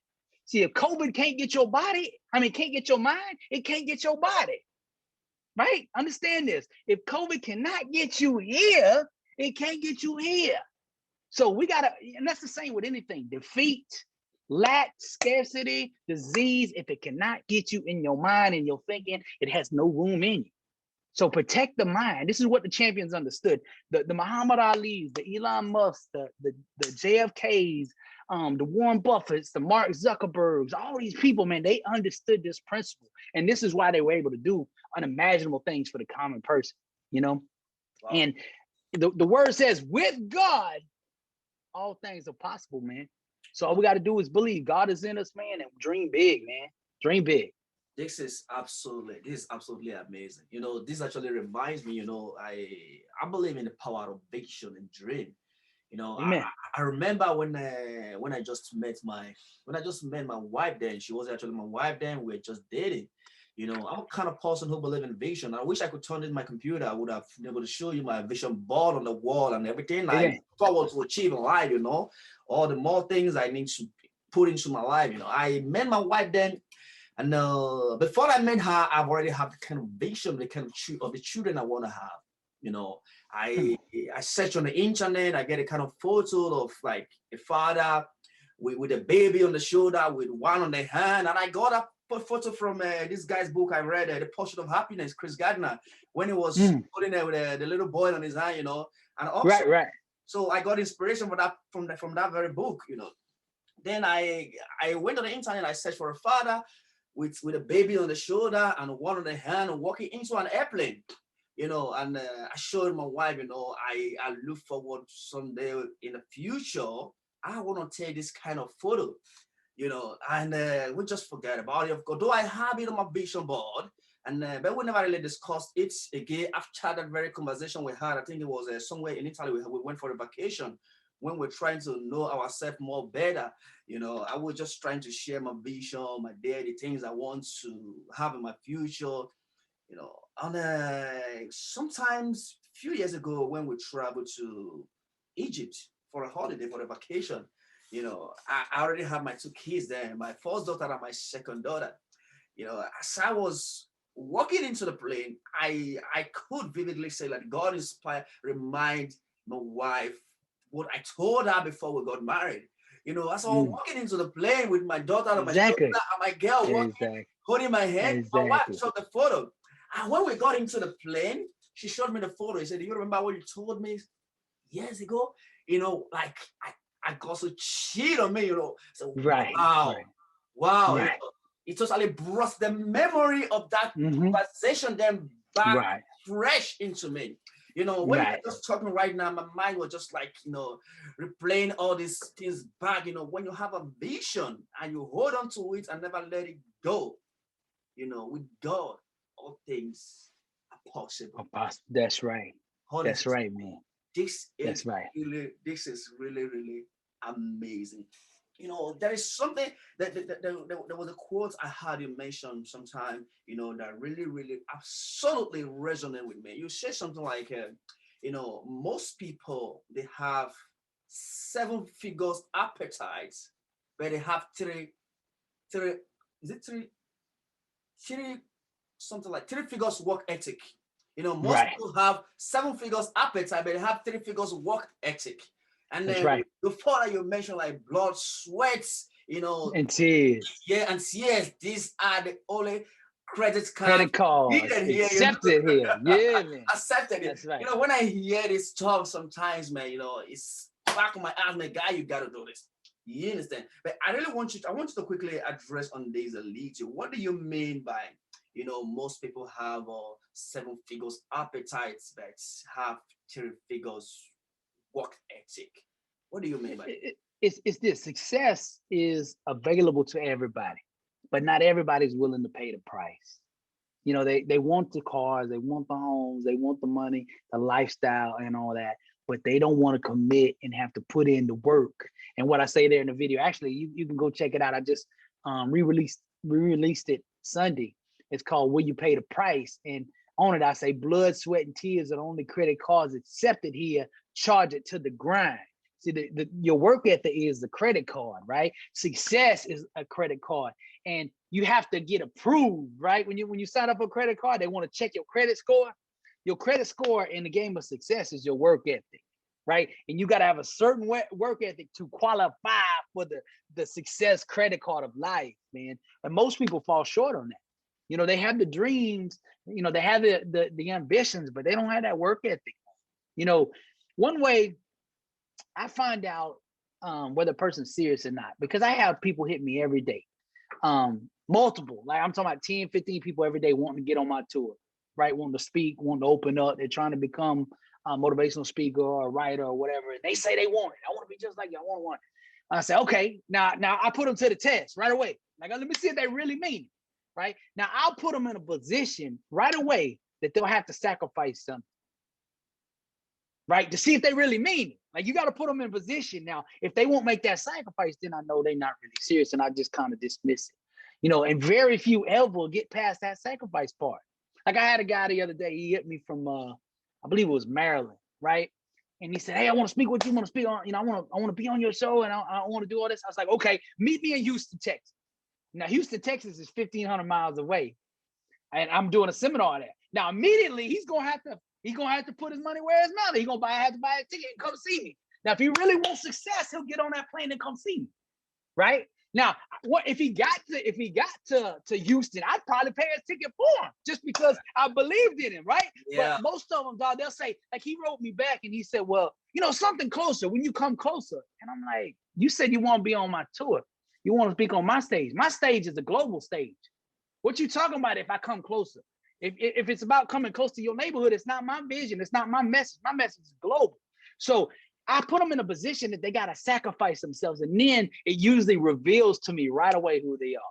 See, if COVID can't get your can't get your mind, it can't get your body, right? Understand this. If COVID cannot get you here, It can't get you here. So we gotta, and that's the same with anything. Defeat, lack, scarcity, disease. If it cannot get you in your mind and your thinking, it has no room in you. So protect the mind. This is what the champions understood. The Muhammad Ali's, the Elon Musk, the JFKs, the Warren Buffetts, the Mark Zuckerbergs, all these people, man, they understood this principle. And this is why they were able to do unimaginable things for the common person, you know? Wow. And the word says, with God, all things are possible, man. So all we got to do is believe God is in us, man, and dream big, man. Dream big. This is absolutely amazing. You know, this actually reminds me, you know, I believe in the power of vision and dream. You know, I remember when I just met my wife then. She was actually my wife then. We were just dating. You know, I'm the kind of person who believe in vision. I wish I could turn in my computer. I would have been able to show you my vision board on the wall and everything I look forward to achieve in life, you know, all the more things I need to put into my life. You know, I met my wife then, and before I met her, I've already had the kind of vision, the kind of the children I want to have. You know, I search on the internet, I get a kind of photo of like a father with a baby on the shoulder, with one on the hand, and I got a photo from this guy's book I read, The Pursuit of Happiness, Chris Gardner, when he was putting there with the little boy on his hand, you know, and also, so I got inspiration from that very book, you know. Then I went on the internet, I searched for a father with a baby on the shoulder and one on the hand, walking into an airplane, you know, and I showed my wife, you know, I look forward to someday in the future, I want to take this kind of photo. You know, and we just forget about it. Of course, though I have it on my vision board, and but we never really discussed it again after that very conversation we had. I think it was somewhere in Italy. We went for a vacation when we're trying to know ourselves more better. You know, I was just trying to share my vision, my day, the things I want to have in my future. You know, and sometimes a few years ago when we traveled to Egypt for a holiday, for a vacation. You know, I already have my two kids there, my first daughter and my second daughter. You know, as I was walking into the plane, I could vividly say that God remind my wife what I told her before we got married. You know, as I was walking into the plane with my daughter and my shoulder and my girl walking, holding my hand, my wife showed the photo. And when we got into the plane, she showed me the photo. She said, "Do you remember what you told me years ago?" You know, like I got so cheat on me, you know. So wow. You know, it totally brought the memory of that conversation then back fresh into me. You know, when you're just talking right now, my mind was just like, you know, replaying all these things back. You know, when you have a vision and you hold on to it and never let it go, you know, with God, all things are possible. That's right. That's right, man. This is really, really amazing. You know, there is something that there was a quote I heard you mention sometime, you know, that really, really absolutely resonated with me. You said something like, you know, most people, they have 7 figures appetites, but they have three, is it three, something like 3 figures work ethic. You know, most people have 7 figures appetite, but they have 3 figures work ethic. And then before that, you mentioned like blood, sweats, you know, and tears. Yeah, and tears. These are the only credit cards accepted here. Yeah, man. Accepted it. That's right. You know, when I hear this talk sometimes, man, you know, it's back of my ass, man, guy, you gotta do this. You understand? But I want you to quickly address on this elite. What do you mean by, you know, most people have 7 figures appetites but have 3 figures work ethic? What do you mean by it? It's this. Success is available to everybody, but not everybody's willing to pay the price. You know, they want the cars, they want the homes, they want the money, the lifestyle and all that, but they don't want to commit and have to put in the work. And what I say there in the video, actually, you can go check it out. I just re-released it Sunday. It's called Will You Pay the Price? And on it, I say blood, sweat, and tears are the only credit cards accepted here. Charge it to the grind. See, your work ethic is the credit card, right? Success is a credit card, and you have to get approved, right? When you sign up for a credit card, they want to check your credit score. Your credit score in the game of success is your work ethic, right? And you got to have a certain work ethic to qualify for the success credit card of life, man. And most people fall short on that. You know, they have the dreams, you know, they have the ambitions, but they don't have that work ethic. You know, one way I find out whether a person's serious or not, because I have people hit me every day, multiple, like I'm talking about 10, 15 people every day wanting to get on my tour, right? Wanting to speak, wanting to open up. They're trying to become a motivational speaker or a writer or whatever. And they say they want it. I want to be just like you. I want one. I say, okay, now I put them to the test right away. Like, let me see if they really mean it, right? Now I'll put them in a position right away that they'll have to sacrifice something, right? To see if they really mean it. Like, you got to put them in position. Now, if they won't make that sacrifice, then I know they're not really serious, and I just kind of dismiss it. You know, and very few ever get past that sacrifice part. Like, I had a guy the other day, he hit me from I believe it was Maryland, right? And he said, hey, I want to speak with you. I want to speak on, you know, I want to be on your show, and I want to do all this. I was like, okay, meet me in Houston, Texas. Now, Houston, Texas is 1,500 miles away, and I'm doing a seminar there. Now, immediately he's gonna have to put his money where his mouth is. He's gonna have to buy a ticket and come see me. Now, if he really wants success, he'll get on that plane and come see me, right? Now, what if he got to Houston? I'd probably pay a ticket for him just because I believed in him, right? Yeah. But most of them, dog, they'll say, like, he wrote me back and he said, well, you know, something closer when you come closer. And I'm like, you said you want to be on my tour. You want to speak on my stage. My stage is a global stage. What you talking about if I come closer? If it's about coming close to your neighborhood, it's not my vision. It's not my message. My message is global. So I put them in a position that they got to sacrifice themselves. And then it usually reveals to me right away who they are.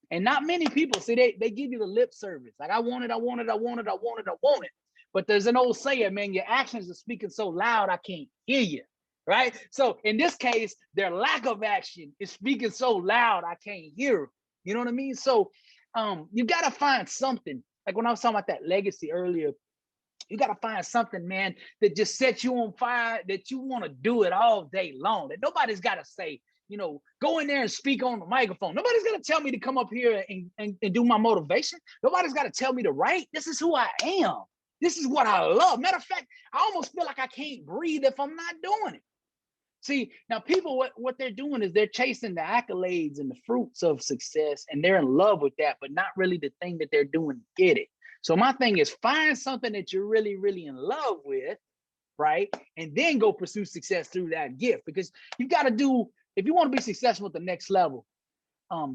And not many people, see, they give you the lip service. Like, I want it, I want it, I want it, I want it, I want it. But there's an old saying, man, your actions are speaking so loud, I can't hear you, right? So in this case, their lack of action is speaking so loud, I can't hear them. You know what I mean? So you got to find something. Like when I was talking about that legacy earlier, you got to find something, man, that just sets you on fire, that you want to do it all day long, that nobody's got to say, you know, go in there and speak on the microphone. Nobody's going to tell me to come up here and do my motivation. Nobody's got to tell me to write. This is who I am. This is what I love. Matter of fact, I almost feel like I can't breathe if I'm not doing it. See, now people, what they're doing is they're chasing the accolades and the fruits of success, and they're in love with that, but not really the thing that they're doing to get it. So my thing is, find something that you're really, really in love with, right? And then go pursue success through that gift, because you got to do, if you want to be successful at the next level,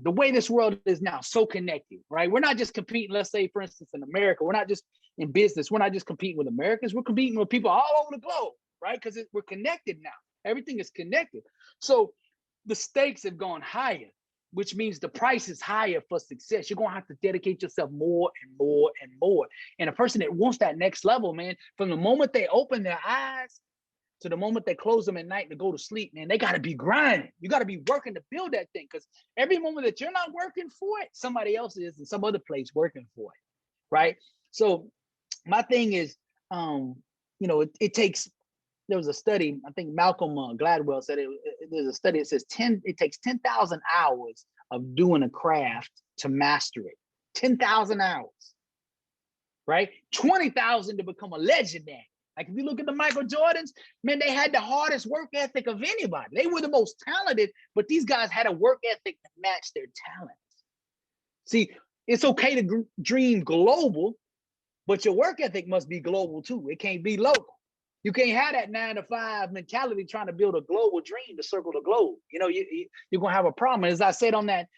the way this world is now so connected, right? We're not just competing, let's say, for instance, in America, we're not just in business. We're not just competing with Americans. We're competing with people all over the globe, right? Because we're connected now. Everything is connected. So the stakes have gone higher, which means the price is higher for success. You're going to have to dedicate yourself more and more and more. And a person that wants that next level, man, from the moment they open their eyes to the moment they close them at night to go to sleep, man, they got to be grinding. You got to be working to build that thing, because every moment that you're not working for it, somebody else is in some other place working for it, right? So my thing is, you know, it takes, there was a study, I think Malcolm Gladwell said there's a study that says it takes 10,000 hours of doing a craft to master it. 10,000 hours, right? 20,000 to become a legendary. Like if you look at the Michael Jordans, man, they had the hardest work ethic of anybody. They were the most talented, but these guys had a work ethic that matched their talents. See, it's okay to dream global, but your work ethic must be global too. It can't be local. You can't have that 9-to-5 mentality trying to build a global dream to circle the globe. You know, you're gonna have a problem. As I said on that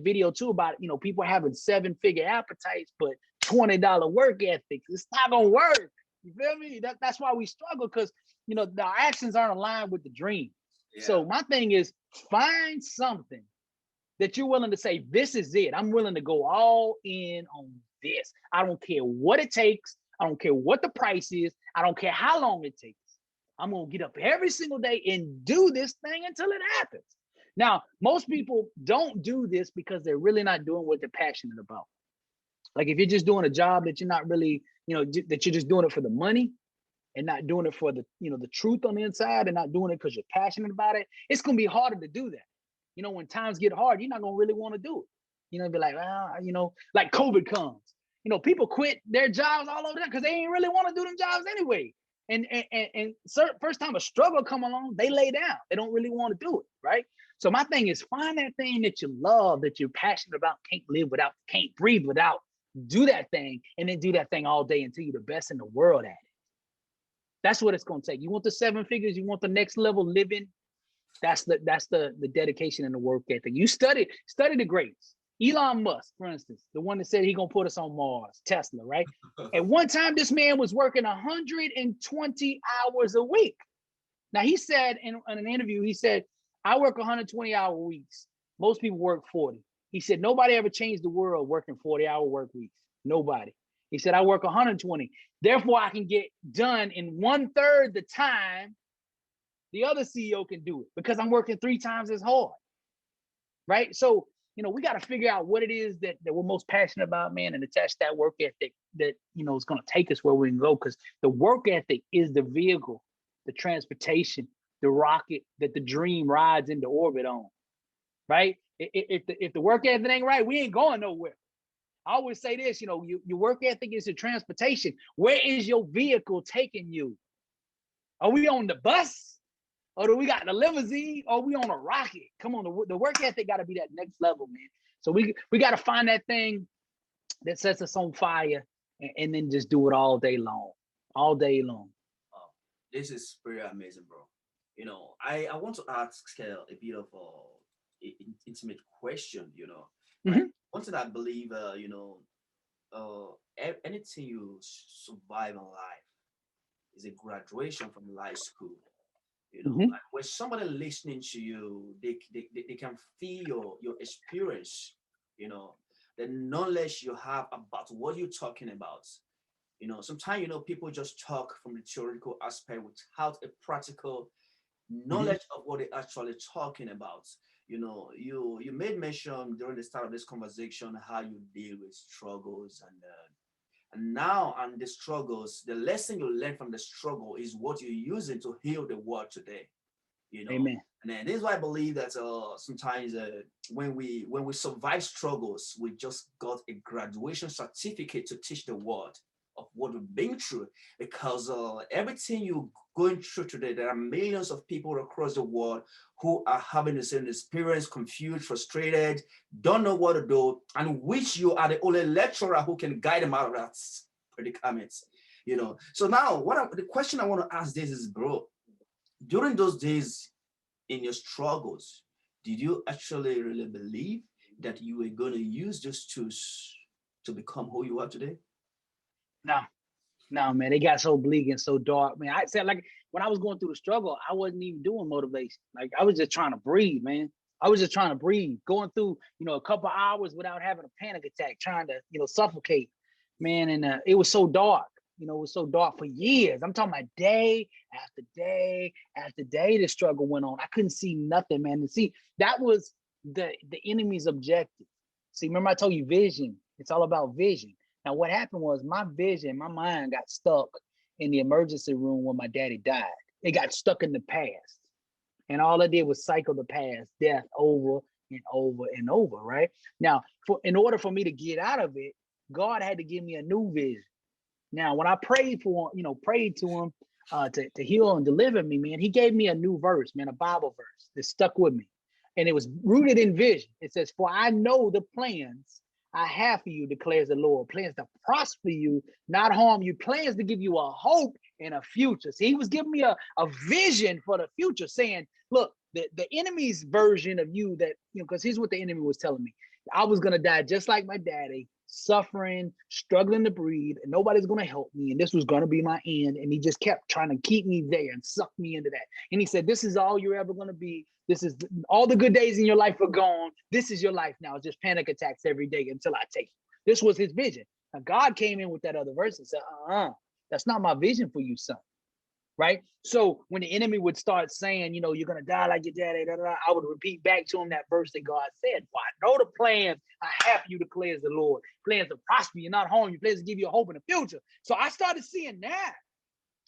video too about, you know, people having 7-figure appetites, but $20 work ethics. It's not gonna work. You feel me? That's why we struggle, because, you know, the actions aren't aligned with the dream. Yeah. So my thing is, find something that you're willing to say, this is it. I'm willing to go all in on this. I don't care what it takes. I don't care what the price is. I don't care how long it takes. I'm going to get up every single day and do this thing until it happens. Now, most people don't do this because they're really not doing what they're passionate about. Like if you're just doing a job that you're not really, you know, that you're just doing it for the money and not doing it for the, you know, the truth on the inside, and not doing it because you're passionate about it, it's going to be harder to do that. You know, when times get hard, you're not going to really want to do it. You know, be like, well, you know, like COVID comes. people quit their jobs all over there because they ain't really want to do them jobs anyway. And first time a struggle come along, they lay down. They don't really want to do it, right? So my thing is find that thing that you love, that you're passionate about, can't live without, can't breathe without. Do that thing, and then do that thing all day until you're the best in the world at it. That's what it's going to take. You want the 7 figures, you want the next level living. That's the dedication and the work ethic. You study the greats. Elon Musk, for instance, the one that said he gonna put us on Mars, Tesla, right? At one time, this man was working 120 hours a week. Now he said in an interview, he said, I work 120-hour weeks. Most people work 40. He said, nobody ever changed the world working 40-hour work weeks. Nobody. He said, I work 120. Therefore, I can get done in 1/3 the time the other CEO can do it because I'm working 3 times as hard, right? So, we got to figure out what it is that we're most passionate about, man, and attach that work ethic that, is going to take us where we can go, because the work ethic is the vehicle, the transportation, the rocket that the dream rides into orbit on, right? If the work ethic ain't right, we ain't going nowhere. I always say this, your work ethic is the transportation. Where is your vehicle taking you? Are we on the bus? Or do we got the limousine? Or we on a rocket? Come on, the work ethic got to be that next level, man. So we got to find that thing that sets us on fire, and then just do it all day long. All day long. Oh, this is very amazing, bro. I want to ask a bit of intimate question, right? Mm-hmm. One thing I believe, anything you survive in life is a graduation from life school. Mm-hmm. Like when somebody listening to you, they can feel your experience, the knowledge you have about what you're talking about. Sometimes, people just talk from the theoretical aspect without a practical knowledge of what they're actually talking about. You made mention during the start of this conversation how you deal with struggles, and now on the struggles, the lesson you learn from the struggle is what you're using to heal the world today. Amen. And then this is why I believe that sometimes when we survive struggles, we just got a graduation certificate to teach the world of what we've been through. Because everything you're going through today, there are millions of people across the world who are having the same experience, confused, frustrated, don't know what to do, and which you are the only lecturer who can guide them out of that predicament. So now the question I want to ask this is, bro, during those days in your struggles, did you actually really believe that you were going to use those tools to become who you are today? No, man, they got so bleak and so dark, man. I said, like, when I was going through the struggle, I wasn't even doing motivation. Like, I was just trying to breathe, man. I was just trying to breathe, going through, a couple hours without having a panic attack, trying to, suffocate, man. And it was so dark. It was so dark for years. I'm talking about day after day after day, the struggle went on. I couldn't see nothing, man. And see, that was the enemy's objective. See, remember I told you vision. It's all about vision. Now, what happened was my vision, my mind got stuck in the emergency room when my daddy died. It got stuck in the past. And all I did was cycle the past, death over and over and over, right? Now, in order for me to get out of it, God had to give me a new vision. Now, when I prayed to him to heal and deliver me, man, he gave me a new verse, man, a Bible verse that stuck with me. And it was rooted in vision. It says, for I know the plans I have for you, declares the Lord, plans to prosper you, not harm you, plans to give you a hope and a future. See, he was giving me a vision for the future, saying, look, the enemy's version of you that, because here's what the enemy was telling me. I was going to die just like my daddy, suffering, struggling to breathe, and nobody's going to help me. And this was going to be my end. And he just kept trying to keep me there and suck me into that. And he said, this is all you're ever going to be. This is all the good days in your life are gone. This is your life now. It's just panic attacks every day until I take you. This was his vision. Now God came in with that other verse and said, that's not my vision for you, son. Right? So when the enemy would start saying, you're going to die like your daddy, I would repeat back to him that verse that God said. For I know the plans I have for you, declares the Lord. Plans to prosper you, not harm you. Plans to give you a hope in the future. So I started seeing that.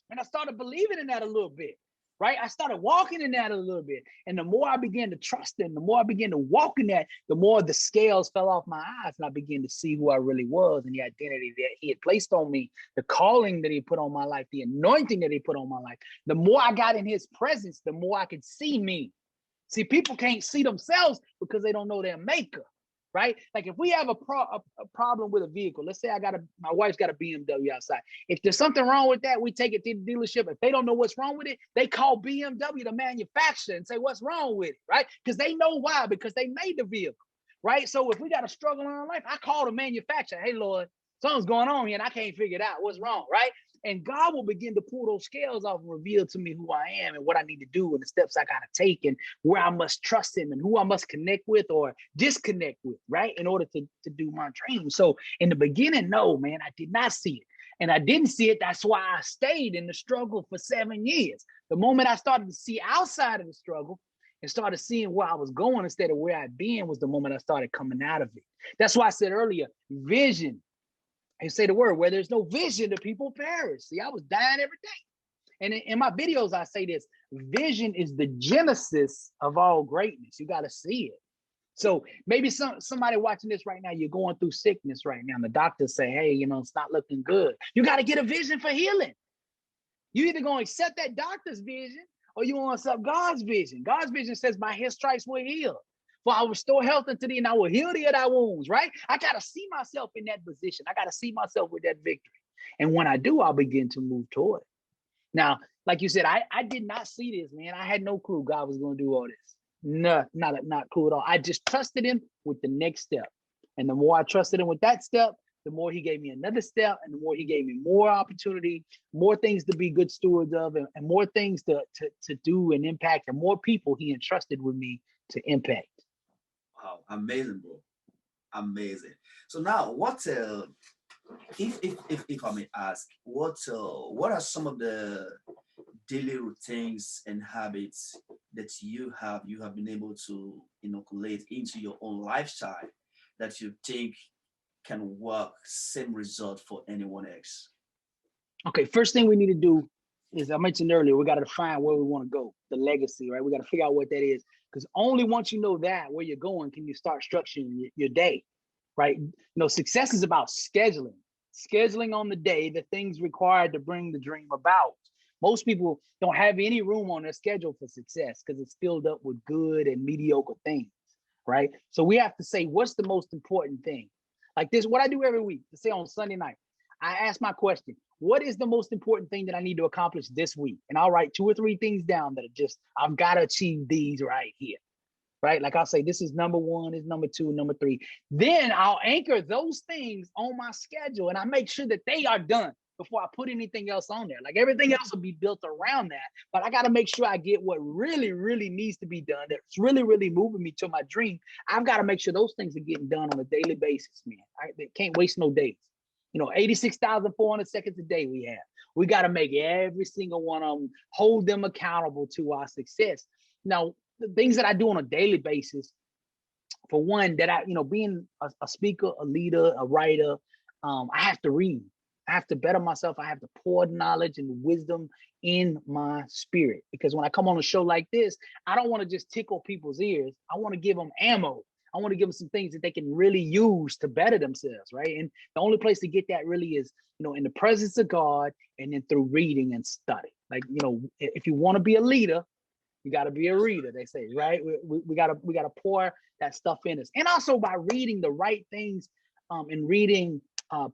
And I started believing in that a little bit. right? I started walking in that a little bit. And the more I began to trust him, the more I began to walk in that, the more the scales fell off my eyes and I began to see who I really was and the identity that he had placed on me, the calling that he put on my life, the anointing that he put on my life. The more I got in his presence, the more I could see me. See, people can't see themselves because they don't know their maker, right? Like if we have a problem with a vehicle, let's say my wife's got a BMW outside. If there's something wrong with that, we take it to the dealership. If they don't know what's wrong with it, they call BMW, the manufacturer, and say, what's wrong with it, right? Because they know why, because they made the vehicle, right? So if we got a struggle in our life, I call the manufacturer, hey, Lord, something's going on here and I can't figure it out. What's wrong, right? And God will begin to pull those scales off and reveal to me who I am and what I need to do and the steps I got to take and where I must trust him and who I must connect with or disconnect with, right? In order to do my dream. So in the beginning, no, man, I did not see it. And I didn't see it. That's why I stayed in the struggle for 7 years. The moment I started to see outside of the struggle and started seeing where I was going instead of where I'd been was the moment I started coming out of it. That's why I said earlier, vision. I say the word, where there's no vision, the people perish. See, I was dying every day. And in my videos, I say this, vision is the genesis of all greatness. You got to see it. So maybe somebody watching this right now, you're going through sickness right now. And the doctors say, hey, it's not looking good. You got to get a vision for healing. You either going to accept that doctor's vision or you want to accept God's vision. God's vision says, by his stripes we're healed. For I will restore health unto thee and I will heal thee of thy wounds, right? I got to see myself in that position. I got to see myself with that victory. And when I do, I'll begin to move toward it. Now, like you said, I did not see this, man. I had no clue God was going to do all this. No, not clue at all. I just trusted him with the next step. And the more I trusted him with that step, the more he gave me another step and the more he gave me more opportunity, more things to be good stewards of and more things to do and impact and more people he entrusted with me to impact. Wow, amazing, bro. Amazing. So now, what if I may ask, what are some of the daily routines and habits that you have been able to inoculate into your own lifestyle that you think can work same result for anyone else? Okay, first thing we need to do is, I mentioned earlier, we got to define where we want to go, the legacy, right? We got to figure out what that is. Because only once you know that, where you're going, can you start structuring your day, right? Success is about scheduling on the day the things required to bring the dream about. Most people don't have any room on their schedule for success because it's filled up with good and mediocre things, right? So we have to say, what's the most important thing? Like this, what I do every week, to say on Sunday night, I ask my question, what is the most important thing that I need to accomplish this week? And I'll write 2 or 3 things down that are just, I've got to achieve these right here, right? Like I'll say, this is number 1, is number 2, number 3. Then I'll anchor those things on my schedule and I make sure that they are done before I put anything else on there. Like everything else will be built around that, but I got to make sure I get what really, really needs to be done. That's really, really moving me to my dream. I've got to make sure those things are getting done on a daily basis, man. They can't waste no days. 86,400 seconds a day we have. We got to make every single one of them, hold them accountable to our success. Now, the things that I do on a daily basis, for one, that being a speaker, a leader, a writer, I have to read. I have to better myself. I have to pour knowledge and wisdom in my spirit. Because when I come on a show like this, I don't want to just tickle people's ears. I want to give them ammo. I want to give them some things that they can really use to better themselves, right? And the only place to get that really is, in the presence of God and then through reading and study. Like, if you want to be a leader, you got to be a reader, they say, right? We got to pour that stuff in us. And also by reading the right things and reading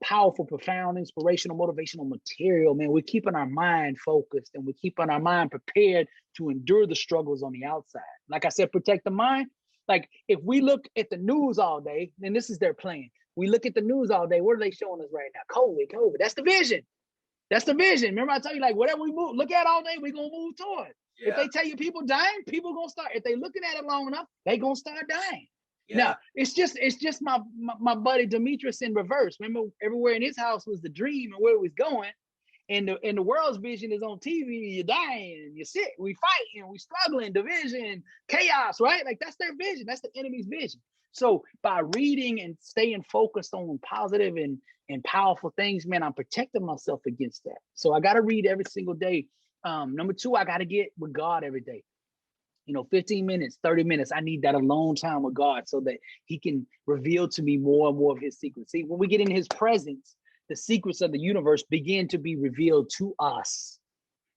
powerful, profound, inspirational, motivational material, man, we're keeping our mind focused and we're keeping our mind prepared to endure the struggles on the outside. Like I said, protect the mind. Like if we look at the news all day, and this is their plan. We look at the news all day. What are they showing us right now? COVID. That's the vision. That's the vision. Remember I tell you, like whatever we look at all day, we're going to move toward. Yeah. If they tell you people dying, people going to start. If they looking at it long enough, they going to start dying. Yeah. Now, it's just my buddy Demetrius in reverse. Remember, everywhere in his house was the dream and where it was going. And the world's vision is on TV. You're dying, you're sick, we fighting, we struggling, division, chaos, right? Like that's their vision. That's the enemy's vision. So by reading and staying focused on positive and powerful things, man, I'm protecting myself against that. So I got to read every single day Number two, I got to get with God every day. 15 minutes, 30 minutes. I need that alone time with God so that he can reveal to me more and more of his secrets. See, when we get in his presence, the secrets of the universe begin to be revealed to us.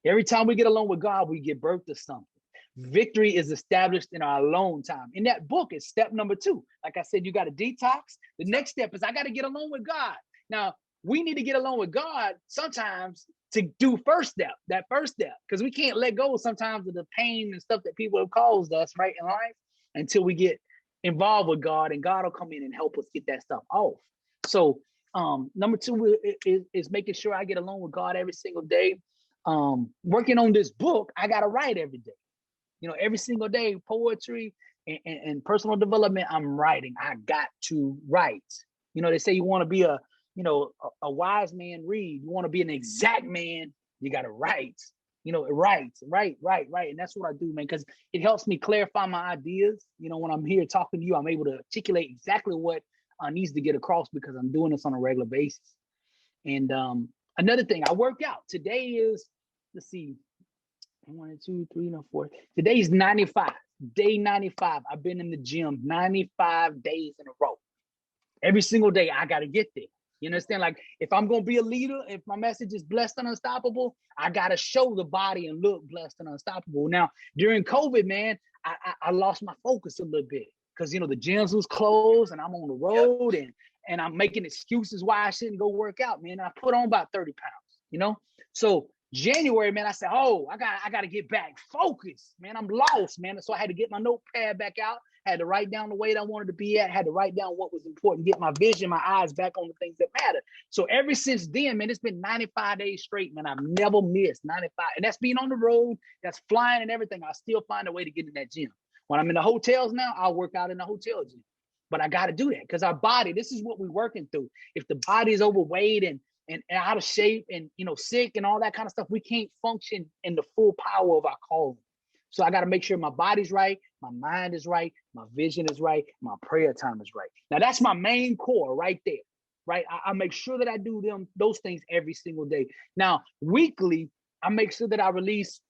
Every time we get alone with God, we give birth to something. Victory is established in our alone time. In that book, it's step number 2. Like I said, you got to detox. The next step is I got to get alone with God. Now, we need to get alone with God sometimes to do that first step, because we can't let go sometimes of the pain and stuff that people have caused us, right, in life, until we get involved with God, and God will come in and help us get that stuff off. So number 2 is making sure I get alone with God every single day. Working on this book, I got to write every day. Every single day, poetry and personal development, I'm writing. I got to write. They say you want to be a wise man, read. You want to be an exact man, you got to write. Write. And that's what I do, man, because it helps me clarify my ideas. When I'm here talking to you, I'm able to articulate exactly what needs to get across because I'm doing this on a regular basis. And another thing, I work out. Today is, let's see, 1, 2, 3, 4. Today is 95. Day 95. I've been in the gym 95 days in a row. Every single day, I got to get there. You understand? Like, if I'm going to be a leader, if my message is blessed and unstoppable, I got to show the body and look blessed and unstoppable. Now, during COVID, man, I lost my focus a little bit because, the gyms was closed and I'm on the road and I'm making excuses why I shouldn't go work out, man. I put on about 30 pounds, So January, man, I said, I got to get back focused, man. I'm lost, man. So I had to get my notepad back out. Had to write down the weight I wanted to be at, had to write down what was important, get my vision, my eyes back on the things that matter. So ever since then, man, it's been 95 days straight, man. I've never missed 95. And that's being on the road, that's flying and everything. I still find a way to get in that gym. When I'm in the hotels now, I'll work out in the hotel gym. But I got to do that because our body, this is what we're working through. If the body is overweight and out of shape and, sick and all that kind of stuff, we can't function in the full power of our calling. So I got to make sure my body's right, my mind is right, my vision is right, my prayer time is right. Now that's my main core right there, right? I make sure that I do those things every single day. Now, weekly, I make sure that I release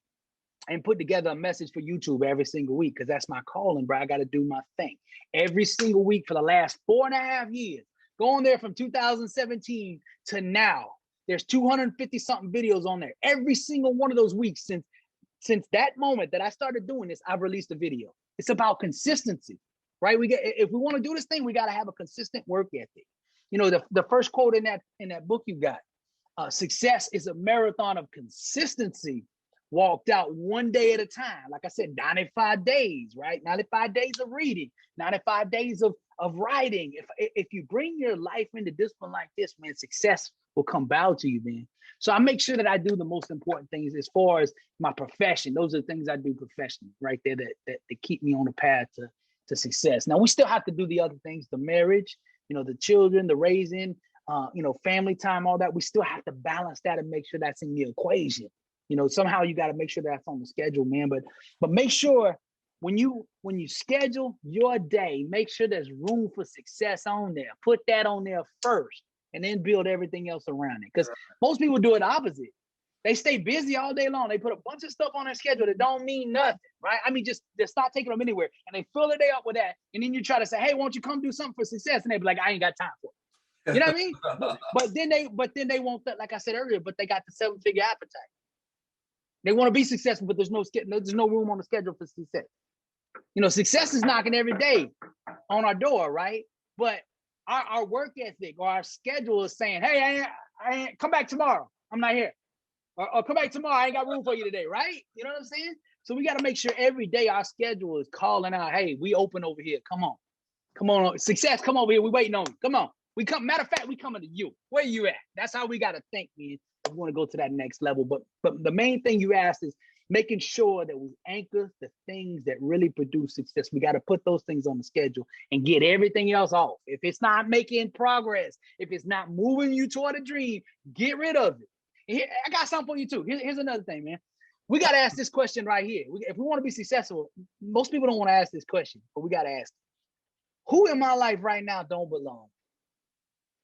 and put together a message for YouTube every single week because that's my calling, bro. I got to do my thing every single week for the last 4.5 years. Going there from 2017 to now, there's 250 something videos on there. Every single one of those weeks since that moment that I started doing this, I've released a video. It's about consistency, right? If we want to do this thing, we got to have a consistent work ethic. The first quote in that book you got, success is a marathon of consistency walked out one day at a time. Like I said, 95 days, right? 95 days of reading, 95 days of writing. If you bring your life into discipline like this, man, success will come bow to you, man. So I make sure that I do the most important things as far as my profession. Those are the things I do professionally right there that keep me on the path to success. Now, we still have to do the other things, the marriage, the children, the raising, family time, all that. We still have to balance that and make sure that's in the equation. Somehow you got to make sure that's on the schedule, man. But make sure when you schedule your day, make sure there's room for success on there. Put that on there first. And then build everything else around it. Because most people do it opposite. They stay busy all day long. They put a bunch of stuff on their schedule that don't mean nothing, right? I mean, just start taking them anywhere. And they fill their day up with that. And then you try to say, hey, won't you come do something for success? And they be like, I ain't got time for it. You know what I mean? But then they won't, like I said earlier, but they got the 7-figure appetite. They want to be successful, but there's no room on the schedule for success. Success is knocking every day on our door, right? But our work ethic or our schedule is saying, hey, I ain't come back tomorrow. I'm not here. Or come back tomorrow. I ain't got room for you today, right? You know what I'm saying? So we got to make sure every day our schedule is calling out, hey, we open over here. Come on. Success, come over here. We waiting on you. Come on. Matter of fact, we coming to you. Where you at? That's how we got to think, man. If we want to go to that next level. But the main thing you asked is making sure that we anchor the things that really produce success. We got to put those things on the schedule and get everything else off. If it's not making progress, if it's not moving you toward a dream, get rid of it. Here, I got something for you too. Here's another thing, man. We got to ask this question right here. If we want to be successful, most people don't want to ask this question, but we got to ask, who in my life right now don't belong?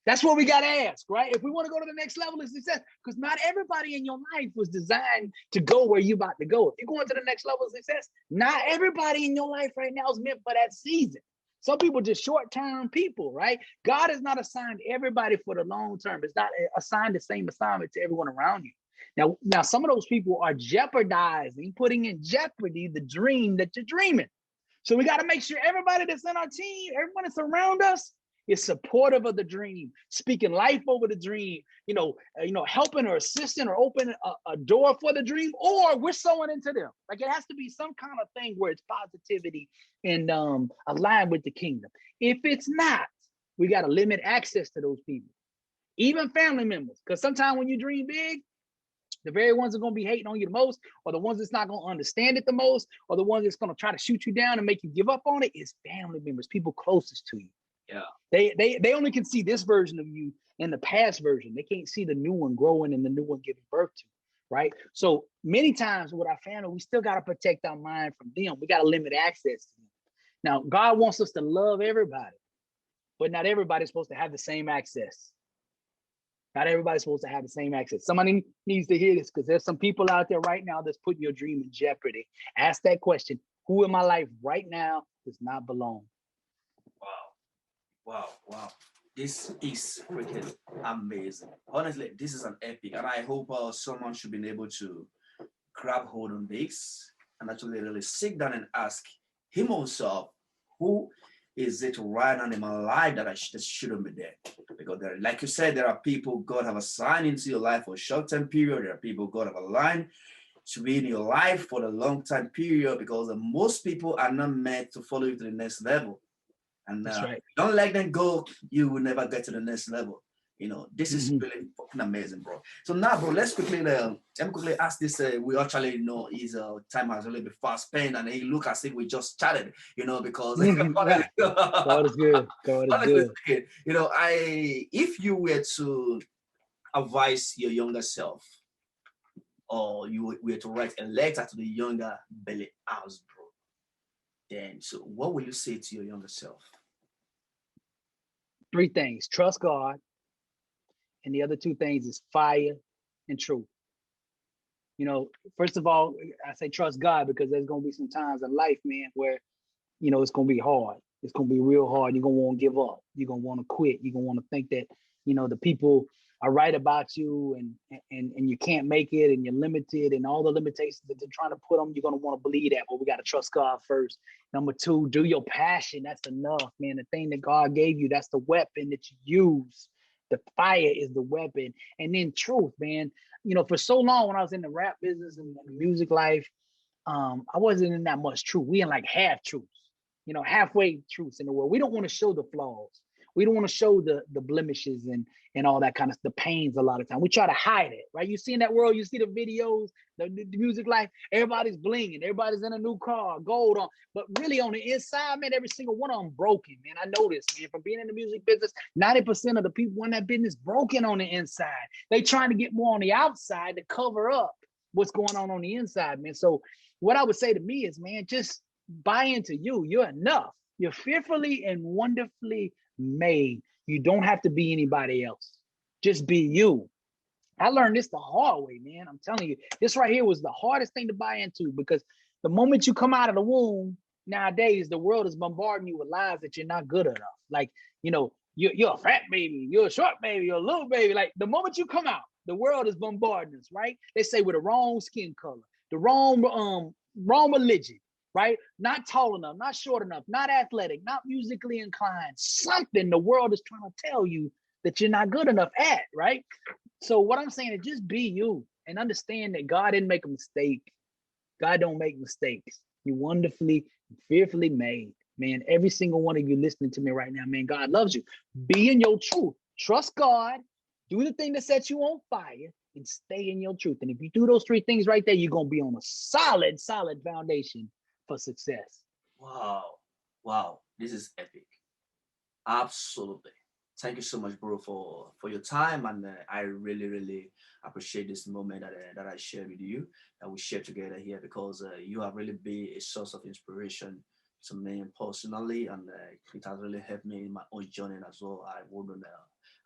That's what we got to ask, right? If we want to go to the next level of success, because not everybody in your life was designed to go where you're about to go. If you're going to the next level of success, not everybody in your life right now is meant for that season. Some people just short-term people, right? God has not assigned everybody for the long term. It's not assigned the same assignment to everyone around you. Now, some of those people are jeopardizing, putting in jeopardy the dream that you're dreaming. So we got to make sure everybody that's in our team, everyone that's around us, is supportive of the dream, speaking life over the dream, helping or assisting or opening a door for the dream, or we're sowing into them. Like it has to be some kind of thing where it's positivity and aligned with the kingdom. If it's not, we got to limit access to those people, even family members, because sometimes when you dream big, the very ones that are going to be hating on you the most, or the ones that's not going to understand it the most, or the ones that's going to try to shoot you down and make you give up on it, is family members, people closest to you. Yeah. They only can see this version of you and the past version. They can't see the new one growing and the new one giving birth to, right? So many times with our family, we still got to protect our mind from them. We got to limit access to them. Now, God wants us to love everybody, but not everybody's supposed to have the same access. Not everybody's supposed to have the same access. Somebody needs to hear this, because there's some people out there right now that's putting your dream in jeopardy. Ask that question. Who in my life right now does not belong? Wow. This is freaking amazing. Honestly, this is an epic. And I hope someone should be able to grab hold on this and actually really sit down and ask him himself, who is it right now in my life that that shouldn't be there? Because there, like you said, there are people God have assigned into your life for a short-term period. There are people God have aligned to be in your life for the long-time period, because most people are not meant to follow you to the next level. And That's right. don't let them go. You will never get to the next level. This is Mhm. really fucking amazing, bro. So now, bro, let me quickly ask this. We actually know his time has really been fast spent, and he look as if we just chatted, because honestly, God is good. God is honestly good. speaking, if you were to advise your younger self, or you were to write a letter to the younger Billy Alsbrook, then so what will you say to your younger self? 3 things: trust God, and the other 2 things is fire and truth. First of all, I say trust God because there's gonna be some times in life, man, where it's gonna be hard. It's gonna be real hard. You're gonna want to give up. You're gonna want to quit. You're gonna want to think that the people are right about you, and you can't make it, and you're limited, and all the limitations that they're trying to put on. You're gonna want to believe that, but we gotta trust God first. Number 2, do your passion. That's enough, man. The thing that God gave you, that's the weapon that you use. The fire is the weapon, and then truth, man. For so long when I was in the rap business and the music life, I wasn't in that much truth. We in like half truths, halfway truths in the world. We don't want to show the flaws. We don't want to show the blemishes and all that kind of the pains a lot of time. We try to hide it, right? You see in that world, you see the videos, the music life, everybody's blinging, everybody's in a new car, gold on. But really on the inside, man, every single one of them broken, man. I know this, man, from being in the music business, 90% of the people in that business broken on the inside. They trying to get more on the outside to cover up what's going on the inside, man. So what I would say to me is, man, just buy into you. You're enough. You're fearfully and wonderfully made. You don't have to be anybody else. Just be you. I learned this the hard way, man. I'm telling you, this right here was the hardest thing to buy into, because the moment you come out of the womb, nowadays, the world is bombarding you with lies that you're not good enough. Like, you're a fat baby, you're a short baby, you're a little baby. Like the moment you come out, the world is bombarding us, right? They say with the wrong skin color, the wrong religion, right? Not tall enough, not short enough, not athletic, not musically inclined. Something the world is trying to tell you that you're not good enough at, right? So what I'm saying is just be you and understand that God didn't make a mistake. God don't make mistakes. You're wonderfully, fearfully made. Man, every single one of you listening to me right now, man, God loves you. Be in your truth. Trust God. Do the thing that sets you on fire and stay in your truth. And if you do those 3 things right there, you're going to be on a solid, solid foundation for success. Wow. This is epic. Absolutely. Thank you so much, bro, for your time, and I really, really appreciate this moment that I shared with you, that we share together here, because you have really been a source of inspiration to me personally, and it has really helped me in my own journey as well.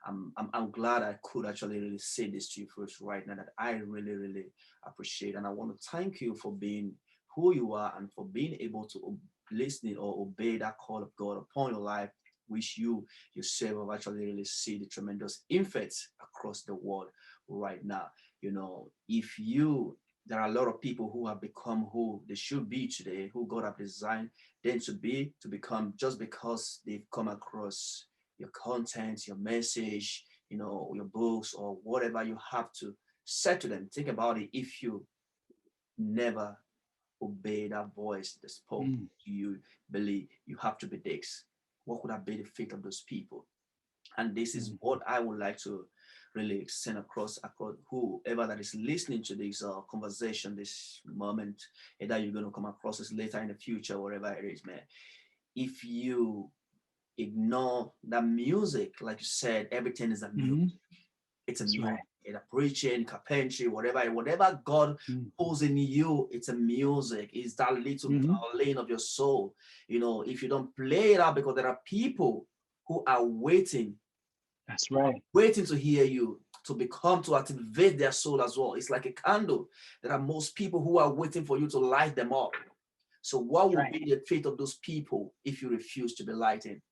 I'm glad I could actually really say this to you first right now, that I really, really appreciate. And I want to thank you for being who you are and for being able to listening or obey that call of God upon your life, which you yourself have actually really see the tremendous effects across the world right now. If you there are a lot of people who have become who they should be today, who God have designed them to become, just because they've come across your content, your message, your books or whatever you have to say to them. Think about it. If you never obey that voice that spoke Mm. to you, believe you have to be this. What would have been the fate of those people? And this is Mm. what I would like to really send across whoever that is listening to this conversation, this moment, either you're going to come across this later in the future, whatever it is, man. If you ignore the music, like you said, everything is a music. Mhm. It's a That's music. right. Either preaching, carpentry, whatever God Mm. pulls in you, it's a music. It's that little Mhm. lane of your soul. If you don't play it out, because there are people who are That's right. waiting to hear you, to activate their soul as well. It's like a candle. There are most people who are waiting for you to light them up. So what That's will right. be the fate of those people if you refuse to be lightened?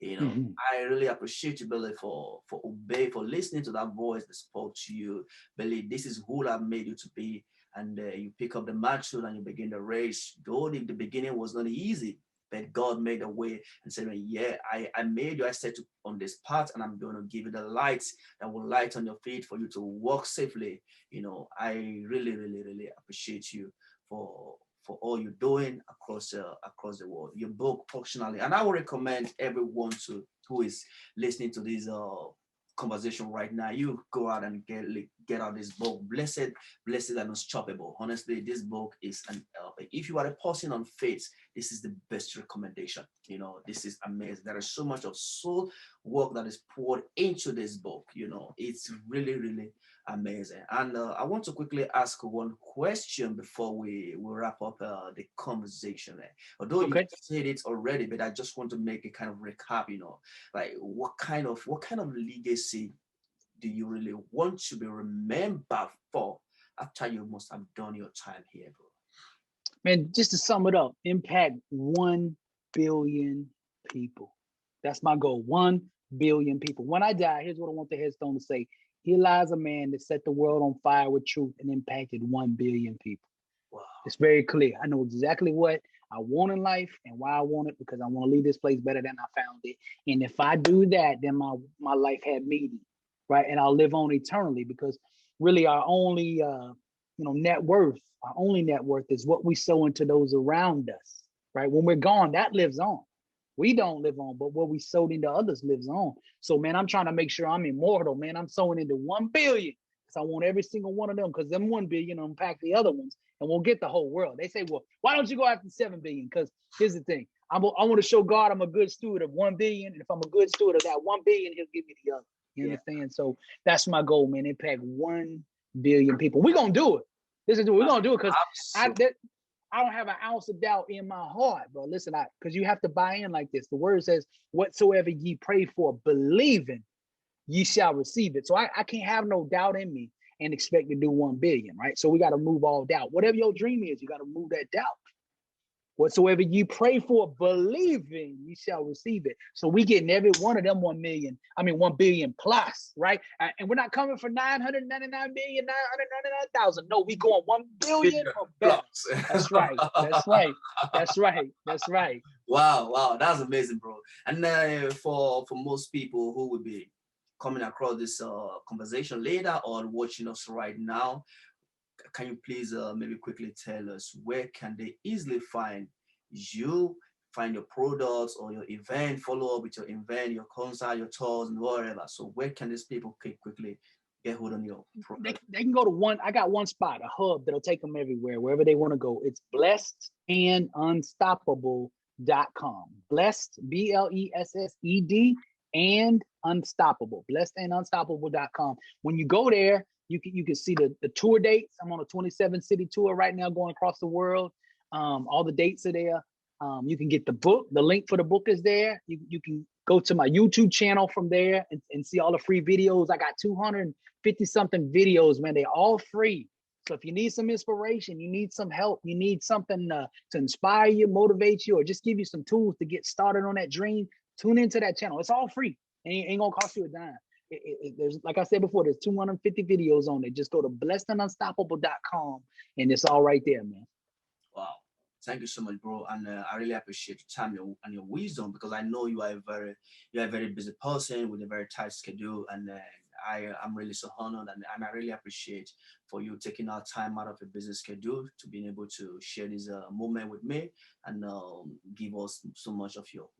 Mhm. I really appreciate you, Billy, for listening to that voice that spoke to you. Billy, this is who I've made you to be. And you pick up the mantle and you begin the race. Though the beginning was not easy, but God made a way and said, yeah, I made you. I set you on this path, and I'm going to give you the light that will light on your feet for you to walk safely. I really, really, really appreciate you for all you're doing across the world. Your book, functionally, and I would recommend everyone who is listening to this conversation right now. You go out and get out this book, Blessed and Unstoppable. Honestly, this book is if you are a person on faith, this is the best recommendation. This is amazing. There is so much of soul work that is poured into this book. It's really, really amazing. And I want to quickly ask one question before we wrap up the conversation. Although you Okay. said it already, but I just want to make a kind of recap. Like what kind of legacy do you really want to be remembered for after you must have done your time here, bro? Man, just to sum it up, impact 1 billion people. That's my goal. 1 billion people. When I die, here's what I want the headstone to say. Here lies a man that set the world on fire with truth and impacted 1 billion people. Wow. It's very clear. I know exactly what I want in life and why I want it, because I want to leave this place better than I found it. And if I do that, then my life had meaning, right? And I'll live on eternally, because really our only net worth is what we sow into those around us, right? When we're gone, that lives on. We don't live on, but what we sowed into others lives on. So, man, I'm trying to make sure I'm immortal, man. I'm sowing into 1 billion, because I want every single one of them, because them 1 billion impact the other ones, and we'll get the whole world. They say, well, why don't you go after 7 billion? Because here's the thing. I want to show God I'm a good steward of 1 billion. And if I'm a good steward of that 1 billion, he'll give me the other. You Yeah. understand? So that's my goal, man. Impact 1 billion people. We're going to do it. This is what we're going to do it, because Absolutely. I don't have an ounce of doubt in my heart, bro. Listen, because you have to buy in like this. The word says, whatsoever ye pray for, believing, ye shall receive it. So I can't have no doubt in me and expect to do 1 billion, right? So we got to move all doubt. Whatever your dream is, you got to move that doubt. Whatsoever you pray for, believing, you shall receive it. So we getting every one of them 1 billion plus, right? And we're not coming for 999,999,000. No, we going 1 billion or better. Plus. That's right. That's right. That's right. That's right. Wow, that's amazing, bro. And for most people who will be coming across this conversation later or watching us right now, can you please maybe quickly tell us where can they easily find you, find your products or your event, follow up with your event, your concert, your tours, and whatever. So where can these people quickly get hold on your They, product? they can go to one. I got one spot, a hub that'll take them everywhere, wherever they want to go. It's blessedandunstoppable.com. Blessed, BLESSED, and unstoppable. Blessedandunstoppable.com. When you go there, you can see the tour dates. I'm on a 27 city tour right now, going across the world. All the dates are there. You can get the book. The link for the book is there. You can go to my YouTube channel from there and see all the free videos. I got 250 something videos, man. They're all free. So if you need some inspiration, you need some help, you need something to inspire you, motivate you, or just give you some tools to get started on that dream, tune into that channel. It's all free. Ain't gonna cost you a dime. There's, like I said before, there's 250 videos on it. Just go to blessedandunstoppable.com and it's all right there, man. Wow. Thank you so much, bro. And I really appreciate your time and your wisdom, because I know you're a very busy person with a very tight schedule. And I'm really so honored, and I really appreciate for you taking our time out of a busy schedule to being able to share this moment with me and give us so much of your